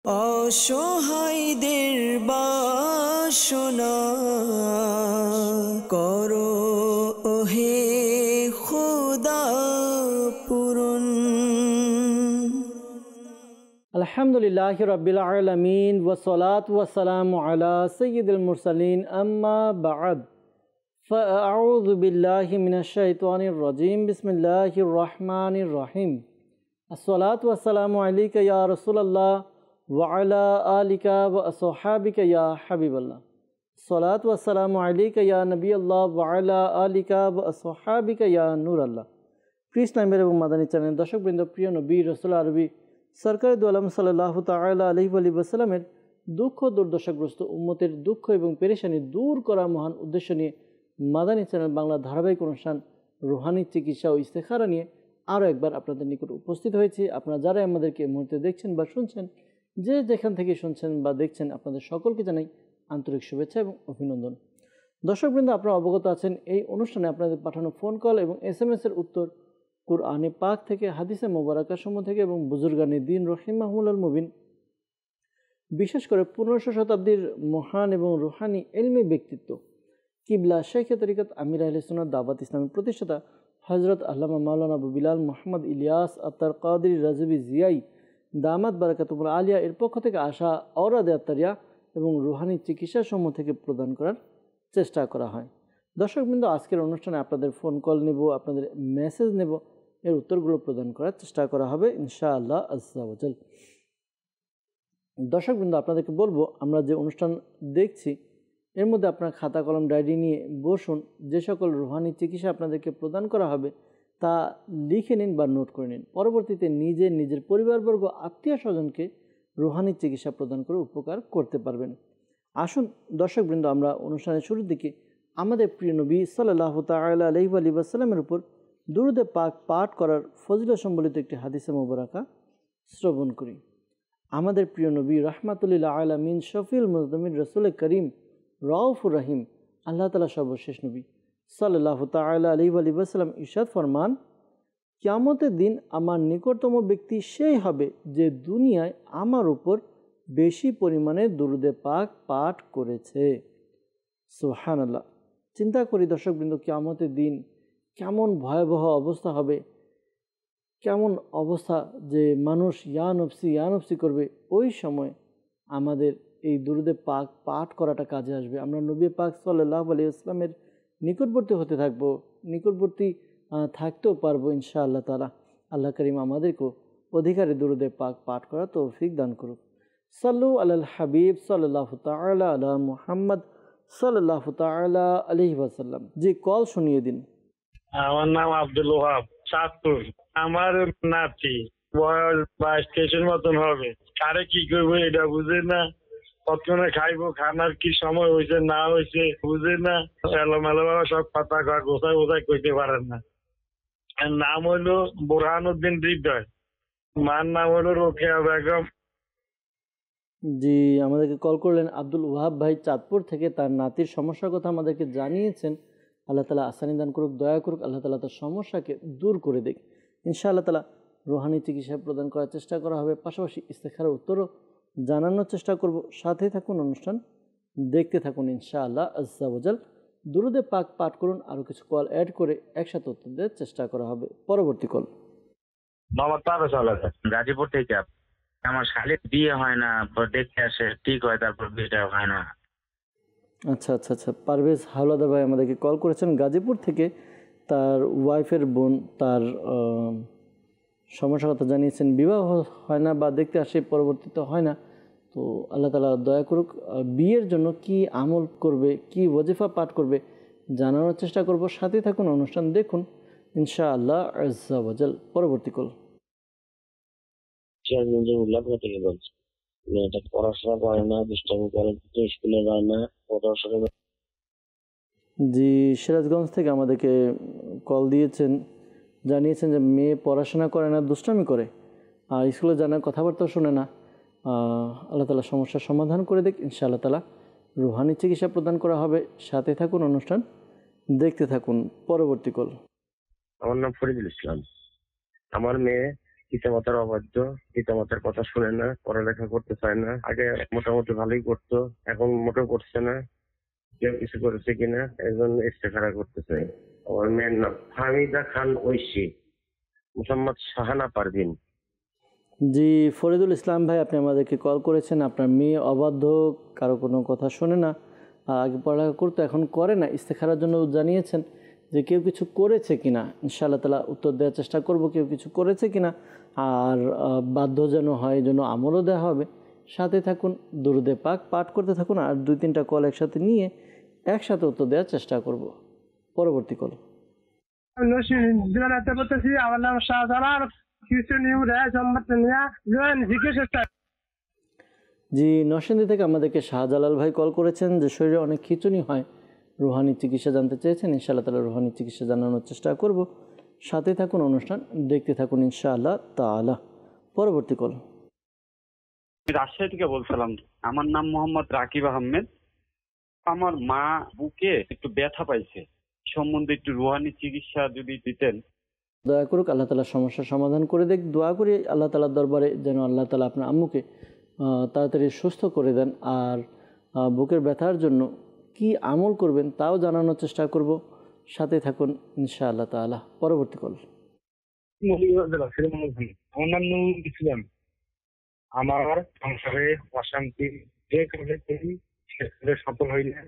অসহায়দের বাসনা করো ওহে খোদা পূরণ। আলহামদুলিল্লাহি রাব্বিল আলামিন ওয়াসসালাতু ওয়াসসালামু আলা সাইয়্যিদিল মুরসালিন আম্মা বা'দ ফাআউযু বিল্লাহি মিনাশ শাইতানির রাজীম বিসমিল্লাহির রহমানির রহিম। আসসালাতু ওয়াসসালামু আলাইকা ইয়া রাসূলুল্লাহ ওয়া আলা আলিকা ওয়া আসহাবিকা ইয়া হাবিবাল্লাহ। আসসালাতু ওয়াসসালামু আলাইকা ইয়া নবিয়াল্লাহ ওয়া আলা আলিকা ওয়া আসহাবিকা ইয়া নূরাল্লাহ। ইসলামের এবং মাদানী চ্যানেল দর্শকবৃন্দ, প্রিয় নবী রাসূল আরবি সরকারে দু আলম সাল্লাল্লাহু তাআলা আলাইহি ওয়াসাল্লামের দুঃখ দুর্দশাগ্রস্ত উম্মতের দুঃখ এবং পেরেশানি দূর করার মহান উদ্দেশ্য নিয়ে মাদানী চ্যানেল বাংলা ধারাবাহিক অনুষ্ঠান রুহানি চিকিৎসা ও ইস্তেখারা নিয়ে আরও একবার আপনাদের নিকট উপস্থিত হয়েছি। আপনারা যারা আমাদেরকে এই মুহূর্তে দেখছেন বা শুনছেন, যে যেখান থেকে শুনছেন বা দেখছেন, আপনাদের সকলকে জানাই আন্তরিক শুভেচ্ছা এবং অভিনন্দন। দর্শকবৃন্দ, আপনারা অবগত আছেন এই অনুষ্ঠানে আপনাদের পাঠানো ফোন কল এবং SMS-এর উত্তর কুরআনে পাক থেকে, হাদিসে মোবারকা সমূহ থেকে এবং বুজুর্গানি দ্বীন রহিমাহুল্লাহ মুবিন, বিশেষ করে 15শ শতাব্দীর মহান এবং রুহানি ইলমি ব্যক্তিত্ব কিবলা শেখে তরিকত আমির আহলে সুন্নাত দাওয়াত ইসলামের প্রতিষ্ঠাতা হযরত আল্লামা মাওলানা আবু বিলাল মোহাম্মদ ইলিয়াস আত্তার কাদরি রাজবি জিয়াই দামাত বারাকাতুহুল আলিয়া এর পক্ষ থেকে আসা আওরাদে আত্তারিয়া এবং রুহানি চিকিৎসা সমূহ থেকে প্রদান করার চেষ্টা করা হয়। দর্শকবৃন্দ, আজকের অনুষ্ঠানে আপনাদের ফোন কল নেব, আপনাদের মেসেজ নেব, এর উত্তরগুলো প্রদান করার চেষ্টা করা হবে ইনশাআল্লাহ আজ্জা ওয়াজাল। দর্শকবৃন্দ, আপনাদেরকে বলবো, আমরা যে অনুষ্ঠান দেখছি এর মধ্যে আপনার খাতা কলম ডায়েরি নিয়ে বসুন। যে সকল রুহানি চিকিৎসা আপনাদেরকে প্রদান করা হবে তা লিখে নিন বা নোট করে নিন। পরবর্তীতে নিজের পরিবারবর্গ, আত্মীয় স্বজনকে রুহানি চিকিৎসা প্রদান করে উপকার করতে পারবেন। আসুন দর্শকবৃন্দ, আমরা অনুষ্ঠানের শুরুর দিকে আমাদের প্রিয় নবী সাল্লাল্লাহু তাআলা আলাইহি ওয়াসাল্লামের উপর দুরূদে পাক পাঠ করার ফজিলত সম্বলিত একটি হাদিসে মোবারকা শ্রবণ করি। আমাদের প্রিয় নবী রাহমাতুল আলামিন শফিউল মুজনিবিন রাসূল করিম রাউফুর রহিম আল্লাহ তাআলা সর্বশেষ নবী সাল্লাল্লাহু তাআলা আলাইহি ওয়াসাল্লাম ইরশাদ ফরমান, কিয়ামতের দিন আমার নিকটতম ব্যক্তি সেই হবে যে দুনিয়ায় আমার উপর বেশি পরিমাণে দুরূদে পাক পাঠ করেছে। সুবহানাল্লাহ। চিন্তা করি দর্শকবৃন্দ, কিয়ামতের দিন কেমন ভয়াবহ অবস্থা হবে, কেমন অবস্থা যে মানুষ ইয়া নফসি করবে। ওই সময় আমাদের এই দুরূদে পাক পাঠ করাটা কাজে আসবে। আমরা নবী পাক সাল্লাল্লাহু আলাইহি ওয়াসাল্লামের নিকটবর্তী হতে থাকবো, নিকটবর্তী থাকতেও পারবো ইনশাআল্লাহ তাআলা। আল্লাহ করিম আমাদেরকেও অধিকারী দুরূদে পাক পাঠ করা তৌফিক দান করুক। সাল্লু আলাল হাবিব সাল্লাল্লাহু তাআলা আলা মুহাম্মদ সাল্লাল্লাহু তাআলা আলাইহি ওয়াসাল্লাম। জি, কল শুনিয়ে দিন। আমার নাম আব্দুল ওহাব, চাঁদপুর। আমার নাতি বয়স 22-23 মতন হবে। কারে কি করবো এটা বুঝে না, কতক্ষণে খাইবো, খানার কি সময় হয়েছে না হয়েছে বুঝে না, এলোমেলো ভাবে সব কথা গোছাই কইতে পারেন না। এর নাম হইলো বুরহানুদ্দিন হৃদয়, মার নাম হইলো রোকেয়া বেগম। জি, আমাদেরকে কল করলেন আব্দুল ওয়াহাব ভাই চাঁদপুর থেকে। তার নাতির সমস্যার কথা আমাদেরকে জানিয়েছেন। আল্লাহ তাআলা আসানি দান করুক, দয়া করুক, আল্লাহ তাআলা তার সমস্যাকে দূর করে দেখ। ইনশাআল্লাহ তাআলা রুহানি চিকিৎসা প্রদান করার চেষ্টা করা হবে, পাশাপাশি ইস্তেখারার উত্তরও জানানোর চেষ্টা করব। সাথে থাকুন, অনুষ্ঠান দেখতে থাকুন ইনশাআল্লাহ আজ্জা ওয়াজাল। দুরূদে পাক পাঠ করুন, আরও কিছু কল অ্যাড করে একসাথে উত্তর দেওয়ার চেষ্টা করা হবে। পরবর্তী কল। গাজীপুর থেকে। আমার শালীর বিয়ে হয় না, দেখতে আসে, ঠিক হয়, তারপর বিয়েটা হয় না। আচ্ছা, পারভেজ হাওলাদার ভাই আমাদেরকে কল করেছেন গাজীপুর থেকে। তার ওয়াইফের বোন তার সমস্যার কথা জানিয়েছেন, বিবাহ হয় না বা দেখতে আসে, পরবর্তীতে হয় না। তো আল্লাহ তাআলা দয়া করুক। বিয়ের জন্য কি আমল করবে, কি ওয়াজিফা পাঠ করবে জানানোর চেষ্টা করব। সাথে থাকুন, অনুষ্ঠান দেখুন ইনশাআল্লাহ আজ্জা ওয়াজাল। পরবর্তী কল। পড়াশোনা করে না, দুষ্টামি করে, স্কুলে যায় না, পড়াশোনা। জি, সিরাজগঞ্জ থেকে আমাদেরকে কল দিয়েছেন, জানিয়েছেন যে মেয়ে পড়াশোনা করে না, দুষ্টামি করে, আর স্কুলে যায় না, কথাবার্তাও শোনে না। আল্লাহ তাআলা সমস্যার সমাধান করে দেখ ইনশাআল্লাহ তাআলা। রুহানি চিকিৎসা প্রদান করা হবে। সাথে থাকুন, অনুষ্ঠান দেখতে থাকুন। পরবর্তী কল। আমার নাম ফরিদুল ইসলাম। আমার মেয়ে পিতামাতার অবাধ্য, পিতামাতার কথা শুনে না, পড়ালেখা করতে চায় না। আগে মোটামুটি ভালোই করতো, এখন মোটেও করছে না। কেউ কিছু করেছে কিনা এই জন্য ইস্তেখারা করতে চাই। আমার মেয়ের নাম হামিদা খান ঐশী, মোহাম্মদ শাহানা পারভিন। জি ফরিদুল ইসলাম ভাই, আপনি আমাদেরকে কল করেছেন। আপনার মেয়ে অবাধ্য, কারো কোনো কথা শোনে না, আগে পড়ালেখা করতো এখন করে না, ইস্তেখারার জন্য জানিয়েছেন যে কেউ কিছু করেছে কিনা। ইনশাআল্লাহ তাআলা উত্তর দেওয়ার চেষ্টা করব কেউ কিছু করেছে কিনা। আর বাধ্য যেন হয়, এই জন্য আমলও দেওয়া হবে। সাথে থাকুন, দুরুদে পাক পাঠ করতে থাকুন, আর 2-3টা কল একসাথে নিয়ে একসাথে উত্তর দেওয়ার চেষ্টা করব। পরবর্তী কল। আমার নাম শাহজালাল, জি নরসিংদী থেকে আমাদেরকে শাহজালাল ভাই কল করেছেন যে শরীরে অনেক খিঁচুনি হয়, রুহানি চিকিৎসা জানতে চেয়েছেন। ইনশাআল্লাহ তাআলা রুহানি চিকিৎসা জানানোর চেষ্টা করব। সাথে থাকুন, অনুষ্ঠান দেখতে থাকুন ইনশাআল্লাহ তাআলা। পরবর্তী কল। রাজশাহী থেকে বলছিলাম, আমার নাম মোহাম্মদ রাকিব আহমেদ। আমার মা বুকে একটু ব্যথা পাইছে, সম্বন্ধে একটু রুহানি চিকিৎসা যদি দিতেন। দয়া করুক আল্লাহ তাআলা সমস্যার সমাধান করে দেখ। দোয়া করি আল্লাহ তাআলার দরবারে যেন আল্লাহ তাআলা আপনার আম্মুকে তাড়াতাড়ি সুস্থ করে দেন। আর বুকের ব্যথার জন্য কি আমল করবেন তাও জানানোর চেষ্টা করব। সাথে থাকুন ইনশাআল্লাহ তাআলা। পরবর্তী কল। আমার নাম নুরুল ইসলাম। আমার সংসারে অশান্তি, যে কাজে করি সেখানে সফল হই না।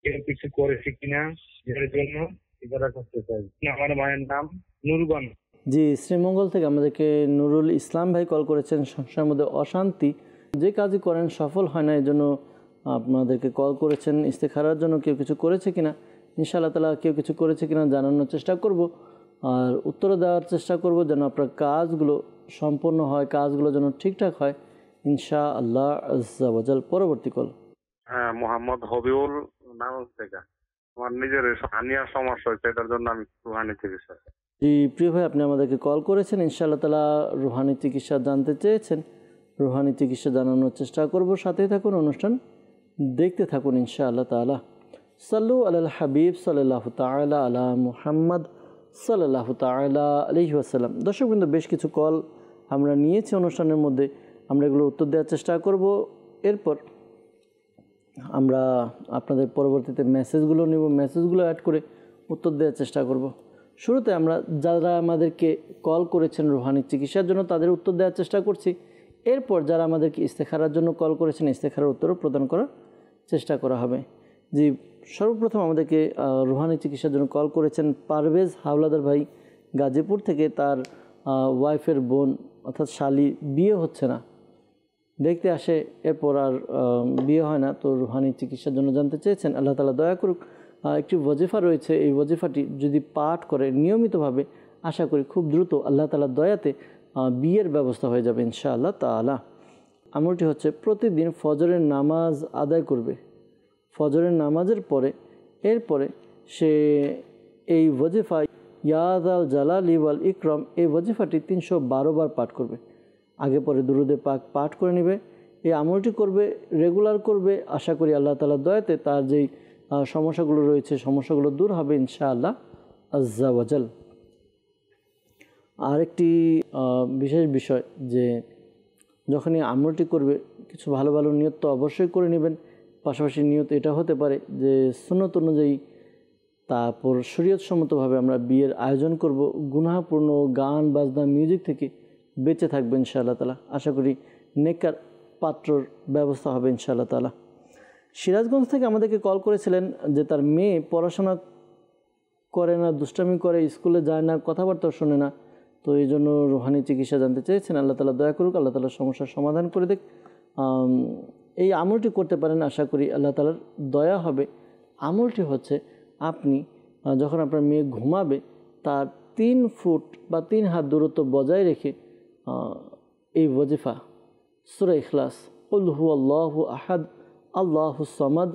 কেউ কিছু করেছে কিনা এর জন্য জিজ্ঞাসা করতে চাই। আমার মায়ের নাম নুরবান। জি শ্রীমঙ্গল থেকে আমাদেরকে নুরুল ইসলাম ভাই কল করেছেন। সংসারের মধ্যে অশান্তি, যে কাজই করেন সফল হয় না, এই জন্য আপনাদেরকে কল করেছেন ইস্তেখারার জন্য কেউ কিছু করেছে কিনা। ইনশাআল্লাহ তাআলা কেউ কিছু করেছে কিনা জানানোর চেষ্টা করব, আর উত্তর দেওয়ার চেষ্টা করব যেন আপনার কাজগুলো সম্পূর্ণ হয়, কাজগুলো যেন ঠিকঠাক হয় ইনশাআল্লাহ আজ্জা ওয়া জাল। পরবর্তী কল। হ্যাঁ, মোহাম্মদ হবিউল নানুর থেকে। আমার নিজের হানিয়া সমস্যা হয়েছে, এটার জন্য আমি রুহানি চিকিৎসা। জি প্রিয় ভাই, আপনি আমাদেরকে কল করেছেন, ইনশাআল্লাহ তাআলা রুহানি চিকিৎসা জানতে চেয়েছেন, রুহানি চিকিৎসা জানানোর চেষ্টা করব। সাথেই থাকুন, অনুষ্ঠান দেখতে থাকুন ইনশাআল্লাহ তাআলা। সাল্লু আলাল হাবিব সাল্লাল্লাহু তাআলা আলা মুহাম্মদ সাল্লাল্লাহু তাআলা আলাইহি ওয়াসাল্লাম। দর্শকবৃন্দ, বেশ কিছু কল আমরা নিয়েছি অনুষ্ঠানের মধ্যে, আমরা এগুলো উত্তর দেওয়ার চেষ্টা করব। এরপর আমরা আপনাদের পরবর্তীতে মেসেজগুলো নেব, মেসেজগুলো অ্যাড করে উত্তর দেওয়ার চেষ্টা করব। শুরুতে আমরা যারা আমাদেরকে কল করেছেন রুহানি চিকিৎসার জন্য তাদের উত্তর দেওয়ার চেষ্টা করছি। এরপর যারা আমাদেরকে ইস্তেখারার জন্য কল করেছেন ইস্তেখারার উত্তরও প্রদান করার চেষ্টা করা হবে। জি সর্বপ্রথম আমাদেরকে রুহানি চিকিৎসার জন্য কল করেছেন পারভেজ হাওলাদার ভাই গাজীপুর থেকে। তার ওয়াইফের বোন অর্থাৎ শালি বিয়ে হচ্ছে না, দেখতে আসে, এরপর আর বিয়ে হয় না, তো রুহানি চিকিৎসার জন্য জানতে চেয়েছেন। আল্লাহ তাআলা দয়া করুক, একটি ওয়াজিফা রয়েছে, এই ওয়াজিফাটি যদি পাঠ করে নিয়মিতভাবে, আশা করি খুব দ্রুত আল্লাহ তাআলার দয়াতে বিয়ের ব্যবস্থা হয়ে যাবে ইনশাআল্লাহ তাআলা। আমলটি হচ্ছে প্রতিদিন ফজরের নামাজ আদায় করবে। ফজরের নামাজের পরে এরপরে সে এই ওয়াজিফা ইয়াদ আল জালালি ওয়াল ইকরাম, এই ওয়াজিফাটি 312 বার পাঠ করবে। আগে পরে দুরুদে পাক পাঠ করে নেবে, এই আমলটি করবে, রেগুলার করবে। আশা করি আল্লাহ তাআলার দয়াতে তার যেই সমস্যাগুলো রয়েছে সমস্যাগুলো দূর হবে ইনশাআল্লাহ আজ্জা ওয়া জাল। আরেকটি বিশেষ বিষয় যে যখনই আমলটি করবে কিছু ভালো ভালো নিয়ত তো অবশ্যই করে নেবেন। পাশাপাশি নিয়ত এটা হতে পারে যে সুন্নত অনুযায়ী, তারপর শরীয়তসম্মতভাবে আমরা বিয়ের আয়োজন করব, গুনাহপূর্ণ গান বাজনা মিউজিক থেকে বেঁচে থাকবে ইনশাআল্লাহ তাআলা। আশা করি নেককার পাত্রর ব্যবস্থা হবে ইনশাআল্লাহ তাআলা। সিরাজগঞ্জ থেকে আমাদেরকে কল করেছিলেন যে তার মেয়ে পড়াশোনা করে না, দুষ্টামি করে, স্কুলে যায় না, কথাবার্তাও শোনে না, তো এই জন্য রুহানি চিকিৎসা জানতে চেয়েছেন। আল্লাহ তাআলা দয়া করুক, আল্লাহ তাআলা সমস্যার সমাধান করে দেখ। এই আমলটি করতে পারেন, আশা করি আল্লাহ তাআলার দয়া হবে। আমলটি হচ্ছে আপনি যখন আপনার মেয়ে ঘুমাবে তার 3 ফুট বা 3 হাত দূরত্ব বজায় রেখে এই ওয়াজিফা সূরা ইখলাস, কুল হুয়াল্লাহু আহাদ আল্লাহুস সামাদ,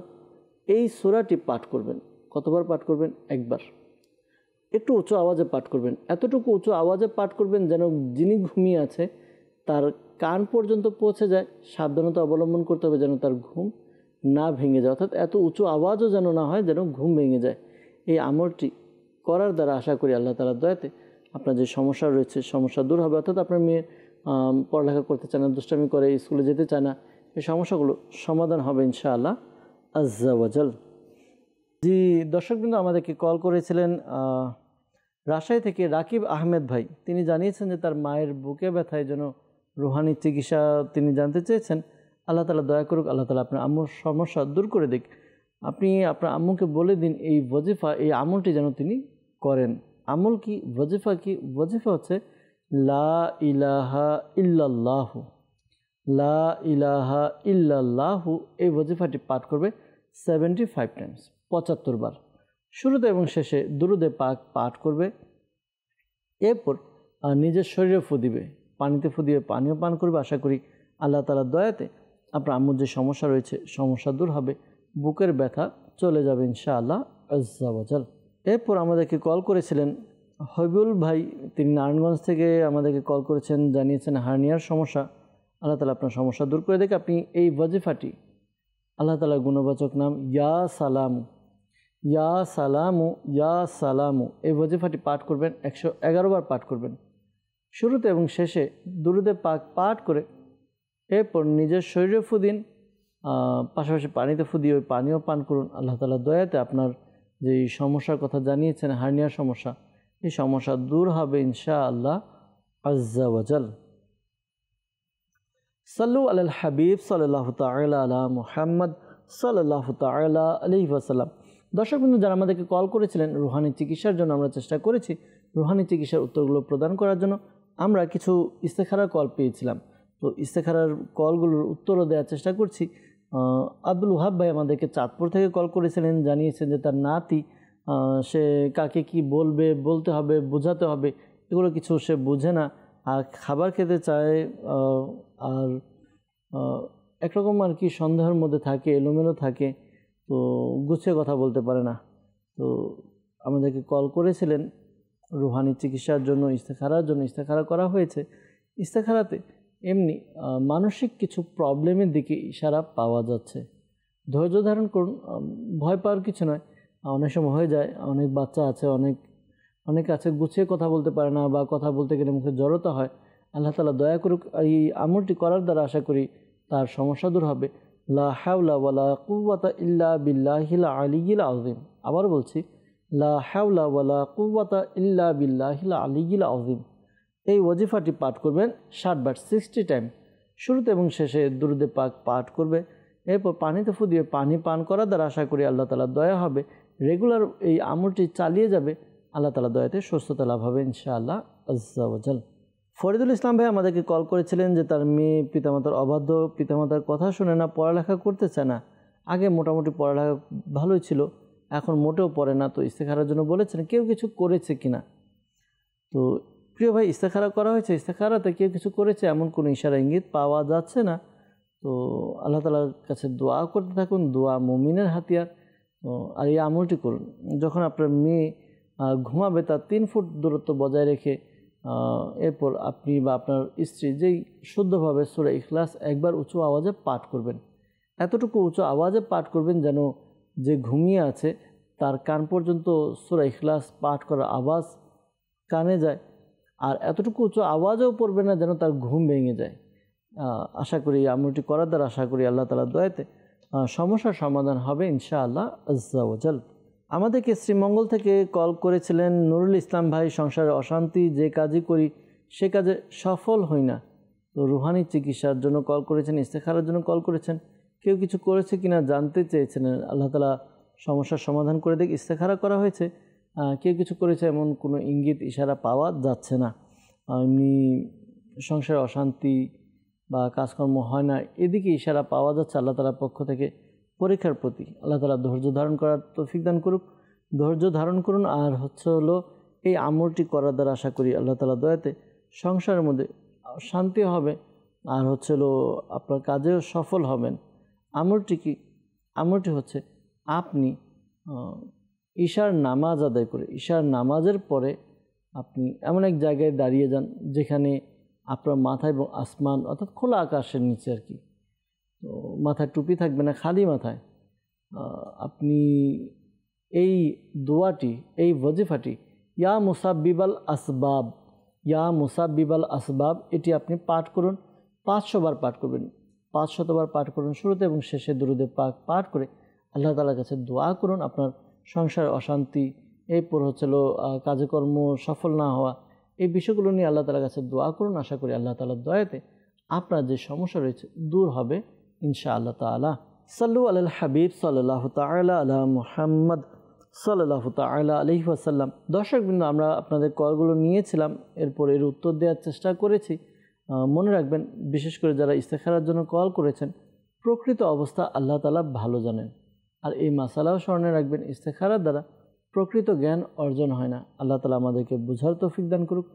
এই সূরাটি পাঠ করবেন। কতবার পাঠ করবেন? একবার। একটু উঁচু আওয়াজে পাঠ করবেন, এতটুকু উঁচু আওয়াজে পাঠ করবেন যেন যিনি ঘুমিয়ে আছে তার কান পর্যন্ত পৌঁছে যায়। সাবধানতা অবলম্বন করতে হবে যেন তার ঘুম না ভেঙে যায়, অর্থাৎ এত উঁচু আওয়াজও যেন না হয় যেন ঘুম ভেঙে যায়। এই আমলটি করার দ্বারা আশা করি আল্লাহ তাআলার দয়াতে আপনার যে সমস্যা রয়েছে সমস্যা দূর হবে, অর্থাৎ আপনার মেয়ে পড়ালেখা করতে চায় না, দুষ্টামি করে, স্কুলে যেতে চায় না, এই সমস্যাগুলো সমাধান হবে ইনশাআল্লাহ আজ্জা ওয়াজাল। জি দর্শকবৃন্দ, আমাদেরকে কল করেছিলেন রাজশাহী থেকে রাকিব আহমেদ ভাই। তিনি জানিয়েছেন যে তার মায়ের বুকে ব্যথায় যেন রুহানি চিকিৎসা তিনি জানতে চেয়েছেন। আল্লাহ তাআলা দয়া করুক, আল্লাহ তাআলা আপনার আম্মুর সমস্যা দূর করে দিক। আপনি আপনার আম্মুকে বলে দিন এই ওয়াজিফা, এই আমলটি যেন তিনি করেন। আমল কি, ওয়াজিফা কি? ওয়াজিফা হচ্ছে লা ইলাহা ইল্লাল্লাহু, লা ইলাহা ইল্লাল্লাহু। এই ওয়াজিফাটি পাঠ করবে 75 টাইমস, 75 বার। শুরুতে এবং শেষে দুরুদে পাক পাঠ করবে। এরপর নিজের শরীরে ফু দিবে, পানিতে ফু দিয়ে পানিও পান করবে। আশা করি আল্লাহ তাআলার দয়াতে আপনার আম্মুর যে সমস্যা রয়েছে সমস্যা দূর হবে, বুকের ব্যথা চলে যাবে ইনশাআল্লাহ আজ্জা ওয়াজাল। এরপর আমাদেরকে কল করেছিলেন হবিউল ভাই। তিনি নারায়ণগঞ্জ থেকে আমাদেরকে কল করেছেন, জানিয়েছেন হার্নিয়ার সমস্যা। আল্লাহ তাআলা আপনার সমস্যা দূর করে দেখে আপনি এই ওয়াজিফাটি, আল্লাহ তাআলার গুণবাচক নাম ইয়া সালামু, ইয়া সালামু, ইয়া সালামু, এই ওয়াজিফাটি পাঠ করবেন। 111 বার পাঠ করবেন শুরুতে এবং শেষে দুরুদে পাক পাঠ করে। এরপর নিজের শরীরে ফু দিন, পাশাপাশি পানিতে ফু দিয়ে ওই পানিও পান করুন। আল্লাহ তাআলার দয়াতে আপনার যে সমস্যার কথা জানিয়েছেন হার্নিয়ার সমস্যা, এই সমস্যা দূর হবে ইনশাআল্লাহ আজ্জা ওয়াজাল। সাল্লু আলাল হাবিব সাল্লাল্লাহু তাআলা আলা মুহাম্মদ সাল্লাল্লাহু তাআলা আলাইহি ওয়াসাল্লাম। দর্শকবৃন্দ, যারা আমাদেরকে কল করেছিলেন রুহানি চিকিৎসার জন্য, আমরা চেষ্টা করেছি রুহানি চিকিৎসার উত্তরগুলো প্রদান করার জন্য। আমরা কিছু ইস্তেখারার কল পেয়েছিলাম, তো ইস্তেখারার কলগুলোর উত্তরও দেওয়ার চেষ্টা করছি। আব্দুল ওহাব ভাই আমাদেরকে চাঁদপুর থেকে কল করেছিলেন, জানিয়েছেন যে তার নাতি, সে কাকে কি বলবে, বলতে হবে, বোঝাতে হবে, এগুলো কিছু সে বুঝে না, আর খাবার খেতে চায়, আর একরকম আর কি সন্দেহের মধ্যে থাকে, এলোমেলো থাকে, তো গুছিয়ে কথা বলতে পারে না। তো আমাদেরকে কল করেছিলেন রুহানি চিকিৎসার জন্য, ইস্তেখারার জন্য। ইস্তেখারা করা হয়েছে। ইস্তেখারাতে এমনি মানসিক কিছু প্রবলেমের দিকে ইশারা পাওয়া যাচ্ছে। ধৈর্য ধারণ করুন, ভয় পাওয়ার কিছু নয়। অনেক সময় হয়ে যায়, অনেক বাচ্চা আছে, অনেক আছে গুছিয়ে কথা বলতে পারে না, বা কথা বলতে গেলে মুখে জড়তা হয়। আল্লাহ তাআলা দয়া করুক, এই আমলটি করার দ্বারা আশা করি তার সমস্যা দূর হবে। লা হাওলা ওয়ালা কুওয়াতা ইল্লা বিল্লাহিল আলিয়্যিল আযীম। আবার বলছি, লা হাওলা ওয়ালা কুওয়াতা ইল্লা বিল্লাহিল আলিয়্যিল আযীম। এই ওয়াজিফাটি পাঠ করবেন 60 বার, 60 টাইম। শুরুতে এবং শেষে দুরুদে পাক পাঠ করবে। এরপর পানিতে ফু দিয়ে পানি পান করার দ্বারা আশা করি আল্লাহ তাআলার দয়া হবে। রেগুলার এই আমলটি চালিয়ে যাবে, আল্লাহ তাআলার দয়াতে সুস্থতা লাভ হবে ইনশাআল্লাহ আজ্জা ওয়াজাল। ফরিদুল ইসলাম ভাই আমাদেরকে কল করেছিলেন যে তার মেয়ে পিতামাতার অবাধ্য, পিতামাতার কথা শুনে না, পড়ালেখা করতে চায় না। আগে মোটামুটি পড়ালেখা ভালোই ছিল, এখন মোটেও পড়ে না। তো ইস্তেখারার জন্য বলেছেন, কেউ কিছু করেছে কিনা। তো প্রিয় ভাই, ইস্তেখারা করা হয়েছে, ইস্তেখারাতে কেউ কিছু করেছে এমন কোনো ইশারা ইঙ্গিত পাওয়া যাচ্ছে না। তো আল্লাহ তাআলার কাছে দোয়া করতে থাকুন, দোয়া মুমিনের হাতিয়ার। আর এই আমলটি করুন, যখন আপনার মেয়ে ঘুমাবে তার 3 ফুট দূরত্ব বজায় রেখে, এরপর আপনি বা আপনার স্ত্রী যেই শুদ্ধভাবে সূরা ইখলাস একবার উঁচু আওয়াজে পাঠ করবেন। এতটুকু উঁচু আওয়াজে পাঠ করবেন যেন যে ঘুমিয়ে আছে তার কান পর্যন্ত সূরা ইখলাস পাঠ করার আওয়াজ কানে যায়, আর এতটুকু উঁচু আওয়াজও পড়বে না যেন তার ঘুম ভেঙে যায়। আশা করি আমলটি করার দ্বারা আশা করি আল্লাহ তাআলার দয়াতে সমস্যার সমাধান হবে ইনশাআল্লাহ আজ্জা ওয়াজাল। আমাদেরকে শ্রীমঙ্গল থেকে কল করেছিলেন নুরুল ইসলাম ভাই। সংসারে অশান্তি, যে কাজই করি সে কাজে সফল হই না। তো রুহানি চিকিৎসার জন্য কল করেছেন, ইস্তেখারার জন্য কল করেছেন। কেউ কিছু করেছে কিনা জানতে চেয়েছেন, আল্লাহ তাআলা সমস্যার সমাধান করে দেখ। ইস্তেখারা করা হয়েছে, কেউ কিছু করেছে এমন কোনো ইঙ্গিত ইশারা পাওয়া যাচ্ছে না। এমনি সংসারে অশান্তি বা কাজকর্ম হয় না, এদিকে ইশারা পাওয়া যাচ্ছে। আল্লাহ তাআলার পক্ষ থেকে পরীক্ষার প্রতি আল্লাহ তাআলা ধৈর্য ধারণ করার তৌফিক দান করুক। ধৈর্য ধারণ করুন। আর হলো এই আমলটি করার দ্বারা আশা করি আল্লাহ তাআলার দয়াতে সংসারের মধ্যে শান্তি হবে, আর হলো আপনার কাজেও সফল হবেন। আমলটি কি? আমলটি হচ্ছে আপনি ঈশার নামাজ আদায় করে, ঈশার নামাজের পরে আপনি এমন এক জায়গায় দাঁড়িয়ে যান যেখানে আপনার মাথা এবং আসমান, অর্থাৎ খোলা আকাশের নিচে আর কি, তো মাথায় টুপি থাকবে না, খালি মাথায় আপনি এই দোয়াটি, এই ওয়াজিফাটি ইয়া মুসাব্বিবাল আসবাব, ইয়া মুসাব্বিবাল আসবাব, এটি আপনি পাঠ করুন, 500 বার পাঠ করবেন, 500 বার পাঠ করুন শুরুতে এবং শেষে দুরুদে পাক পাঠ করে আল্লাহ তাআলার কাছে দোয়া করুন। আপনার সংসারে অশান্তি, এরপর হচ্ছিল কাজে কর্ম সফল না হওয়া, এই বিষয়গুলো নিয়ে আল্লাহ তাআলার কাছে দোয়া করুন। আশা করি আল্লাহ তাআলার দয়াতে আপনার যে সমস্যা রয়েছে দূর হবে ইনশাআল্লাহ তাআলা। সাল্লু আলাল হাবিব সাল্লাল্লাহু তাআলা আলা মুহাম্মদ সাল্লাল্লাহু তাআলা আলাইহি ওয়াসাল্লাম। দর্শকবৃন্দ, আমরা আপনাদের কলগুলো নিয়েছিলাম, এরপর এর উত্তর দেওয়ার চেষ্টা করেছি। মনে রাখবেন, বিশেষ করে যারা ইস্তেখারার জন্য কল করেছেন, প্রকৃত অবস্থা আল্লাহ তাআলা ভালো জানেন। আর এই মাসালাও স্মরণে রাখবেন, ইস্তেখারার দ্বারা প্রকৃত জ্ঞান অর্জন হয় না। আল্লাহ তাআলা আমাদেরকে বুঝার তৌফিক দান করুক,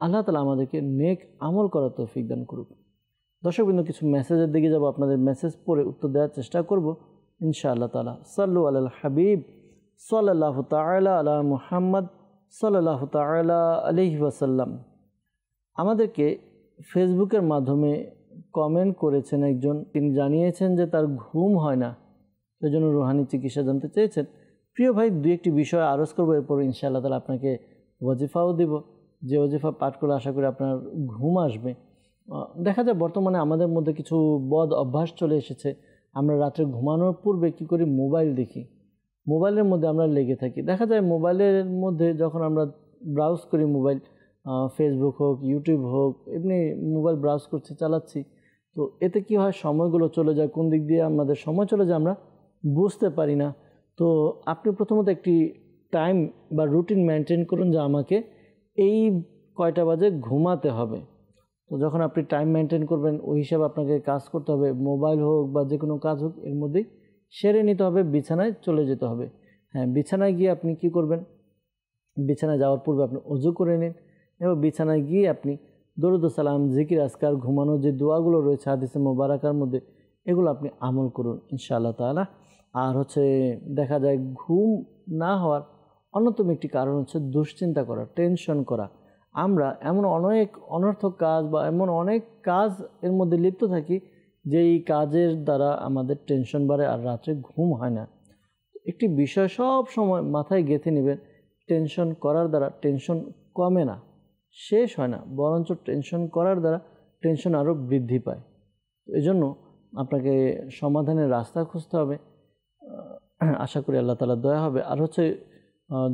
আল্লাহ তাআলা আমাদেরকে নেক আমল করার তৌফিক দান করুক। দর্শকবৃন্দ, কিছু মেসেজের দিকে যাব, আপনাদের মেসেজ পড়ে উত্তর দেওয়ার চেষ্টা করব ইনশাআল্লাহ তাআলা। সাল্লু আলাল হাবিব সাল্লাল্লাহু তাআলা আলা মুহাম্মদ সাল্লাল্লাহু তাআলা আলাইহি ওয়াসাল্লাম। আমাদেরকে ফেসবুকের মাধ্যমে কমেন্ট করেছেন একজন, তিনি জানিয়েছেন যে তার ঘুম হয় না, সেজন্য রুহানি চিকিৎসা জানতে চেয়েছেন। প্রিয় ভাই, দুই একটি বিষয় আরজ করবো, এরপর ইনশাআল্লাহ তাআলা আপনাকে ওয়াজিফাও দিব, যে ওয়াজিফা পাঠ করলে আশা করি আপনার ঘুম আসবে। দেখা যায় বর্তমানে আমাদের মধ্যে কিছু বদ অভ্যাস চলে এসেছে। আমরা রাত্রে ঘুমানোর পূর্বে কী করি, মোবাইল দেখি, মোবাইলের মধ্যে আমরা লেগে থাকি। দেখা যায় মোবাইলের মধ্যে যখন আমরা ব্রাউজ করি, মোবাইল ফেসবুক হোক, ইউটিউব হোক, এমনি মোবাইল ব্রাউজ করছি, চালাচ্ছি, তো এতে কি হয়, সময়গুলো চলে যায়, কোন দিক দিয়ে আমাদের সময় চলে যায় আমরা বুঝতে পারি না। তো আপনি প্রথমত একটি টাইম বা রুটিন মেনটেন করুন যে আমাকে এই কয়টা বাজে ঘুমাতে হবে। তো যখন আপনি টাইম মেনটেন করবেন, ওই হিসাবে আপনাকে কাজ করতে হবে। মোবাইল হোক বা যে কোনো কাজ হোক, এর মধ্যেই সেরে নিতে হবে, বিছানায় চলে যেতে হবে। হ্যাঁ, বিছানায় গিয়ে আপনি কি করবেন, বিছানায় যাওয়ার পূর্বে আপনি ওযু করে নিন এবং বিছানায় গিয়ে আপনি দরুদ ও সালাম, জিকির, আজকার, ঘুমানোর যে দোয়াগুলো রয়েছে হাদিসে মোবারকার মধ্যে, এগুলো আপনি আমল করুন ইনশাআল্লাহ তাআলা। আর হচ্ছে দেখা যায় ঘুম না হওয়ার অন্যতম একটি কারণ হচ্ছে দুশ্চিন্তা করা, টেনশন করা। আমরা এমন অনেক অনর্থক কাজ বা এমন অনেক কাজ এর মধ্যে লিপ্ত থাকি, যেই কাজের দ্বারা আমাদের টেনশন বাড়ে আর রাত্রে ঘুম হয় না। একটি বিষয় সব সময় মাথায় গেঁথে নেবেন, টেনশন করার দ্বারা টেনশন কমে না, শেষ হয় না, বরঞ্চ টেনশন করার দ্বারা টেনশন আরও বৃদ্ধি পায়। এজন্য আপনাকে সমাধানের রাস্তা খুঁজতে হবে। আশা করি আল্লাহ তাআলার দয়া হবে। আর হচ্ছে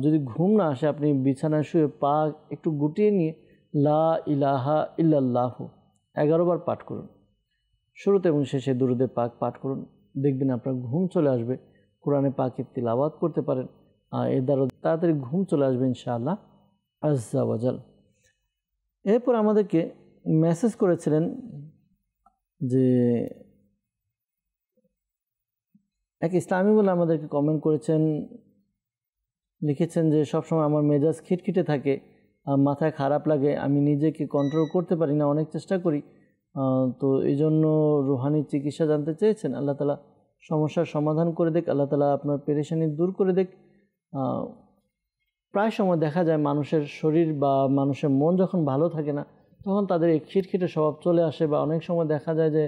যদি ঘুম না আসে, আপনি বিছানায় শুয়ে পা একটু গুটিয়ে নিয়ে লা ইলাহা ইল্লাল্লাহু 11 বার পাঠ করুন, শুরুতে এবং শেষে দুরুদে পাক পাঠ করুন, দেখবেন আপনার ঘুম চলে আসবে। কোরআনে পাকের তিলাওয়াত করতে পারেন, এর দ্বারা তাড়াতাড়ি ঘুম চলে আসবে ইনশাআল্লাহ আজ্জা ওয়াজাল। এরপর আমাদেরকে মেসেজ করেছিলেন যে এক ইসলামী বলে আমাদেরকে কমেন্ট করেছেন, লিখেছেন যে সবসময় আমার মেজাজ খিটখিটে থাকে, মাথায় খারাপ লাগে, আমি নিজেকে কন্ট্রোল করতে পারি না, অনেক চেষ্টা করি। তো এই জন্য রুহানি চিকিৎসা জানতে চেয়েছেন। আল্লাহ তাআলা সমস্যার সমাধান করে দেখ, আল্লাহ তাআলা আপনার পেরেশানি দূর করে দেখ। প্রায় সময় দেখা যায় মানুষের শরীর বা মানুষের মন যখন ভালো থাকে না, তখন তাদের এই খিটখিটে স্বভাব চলে আসে, বা অনেক সময় দেখা যায় যে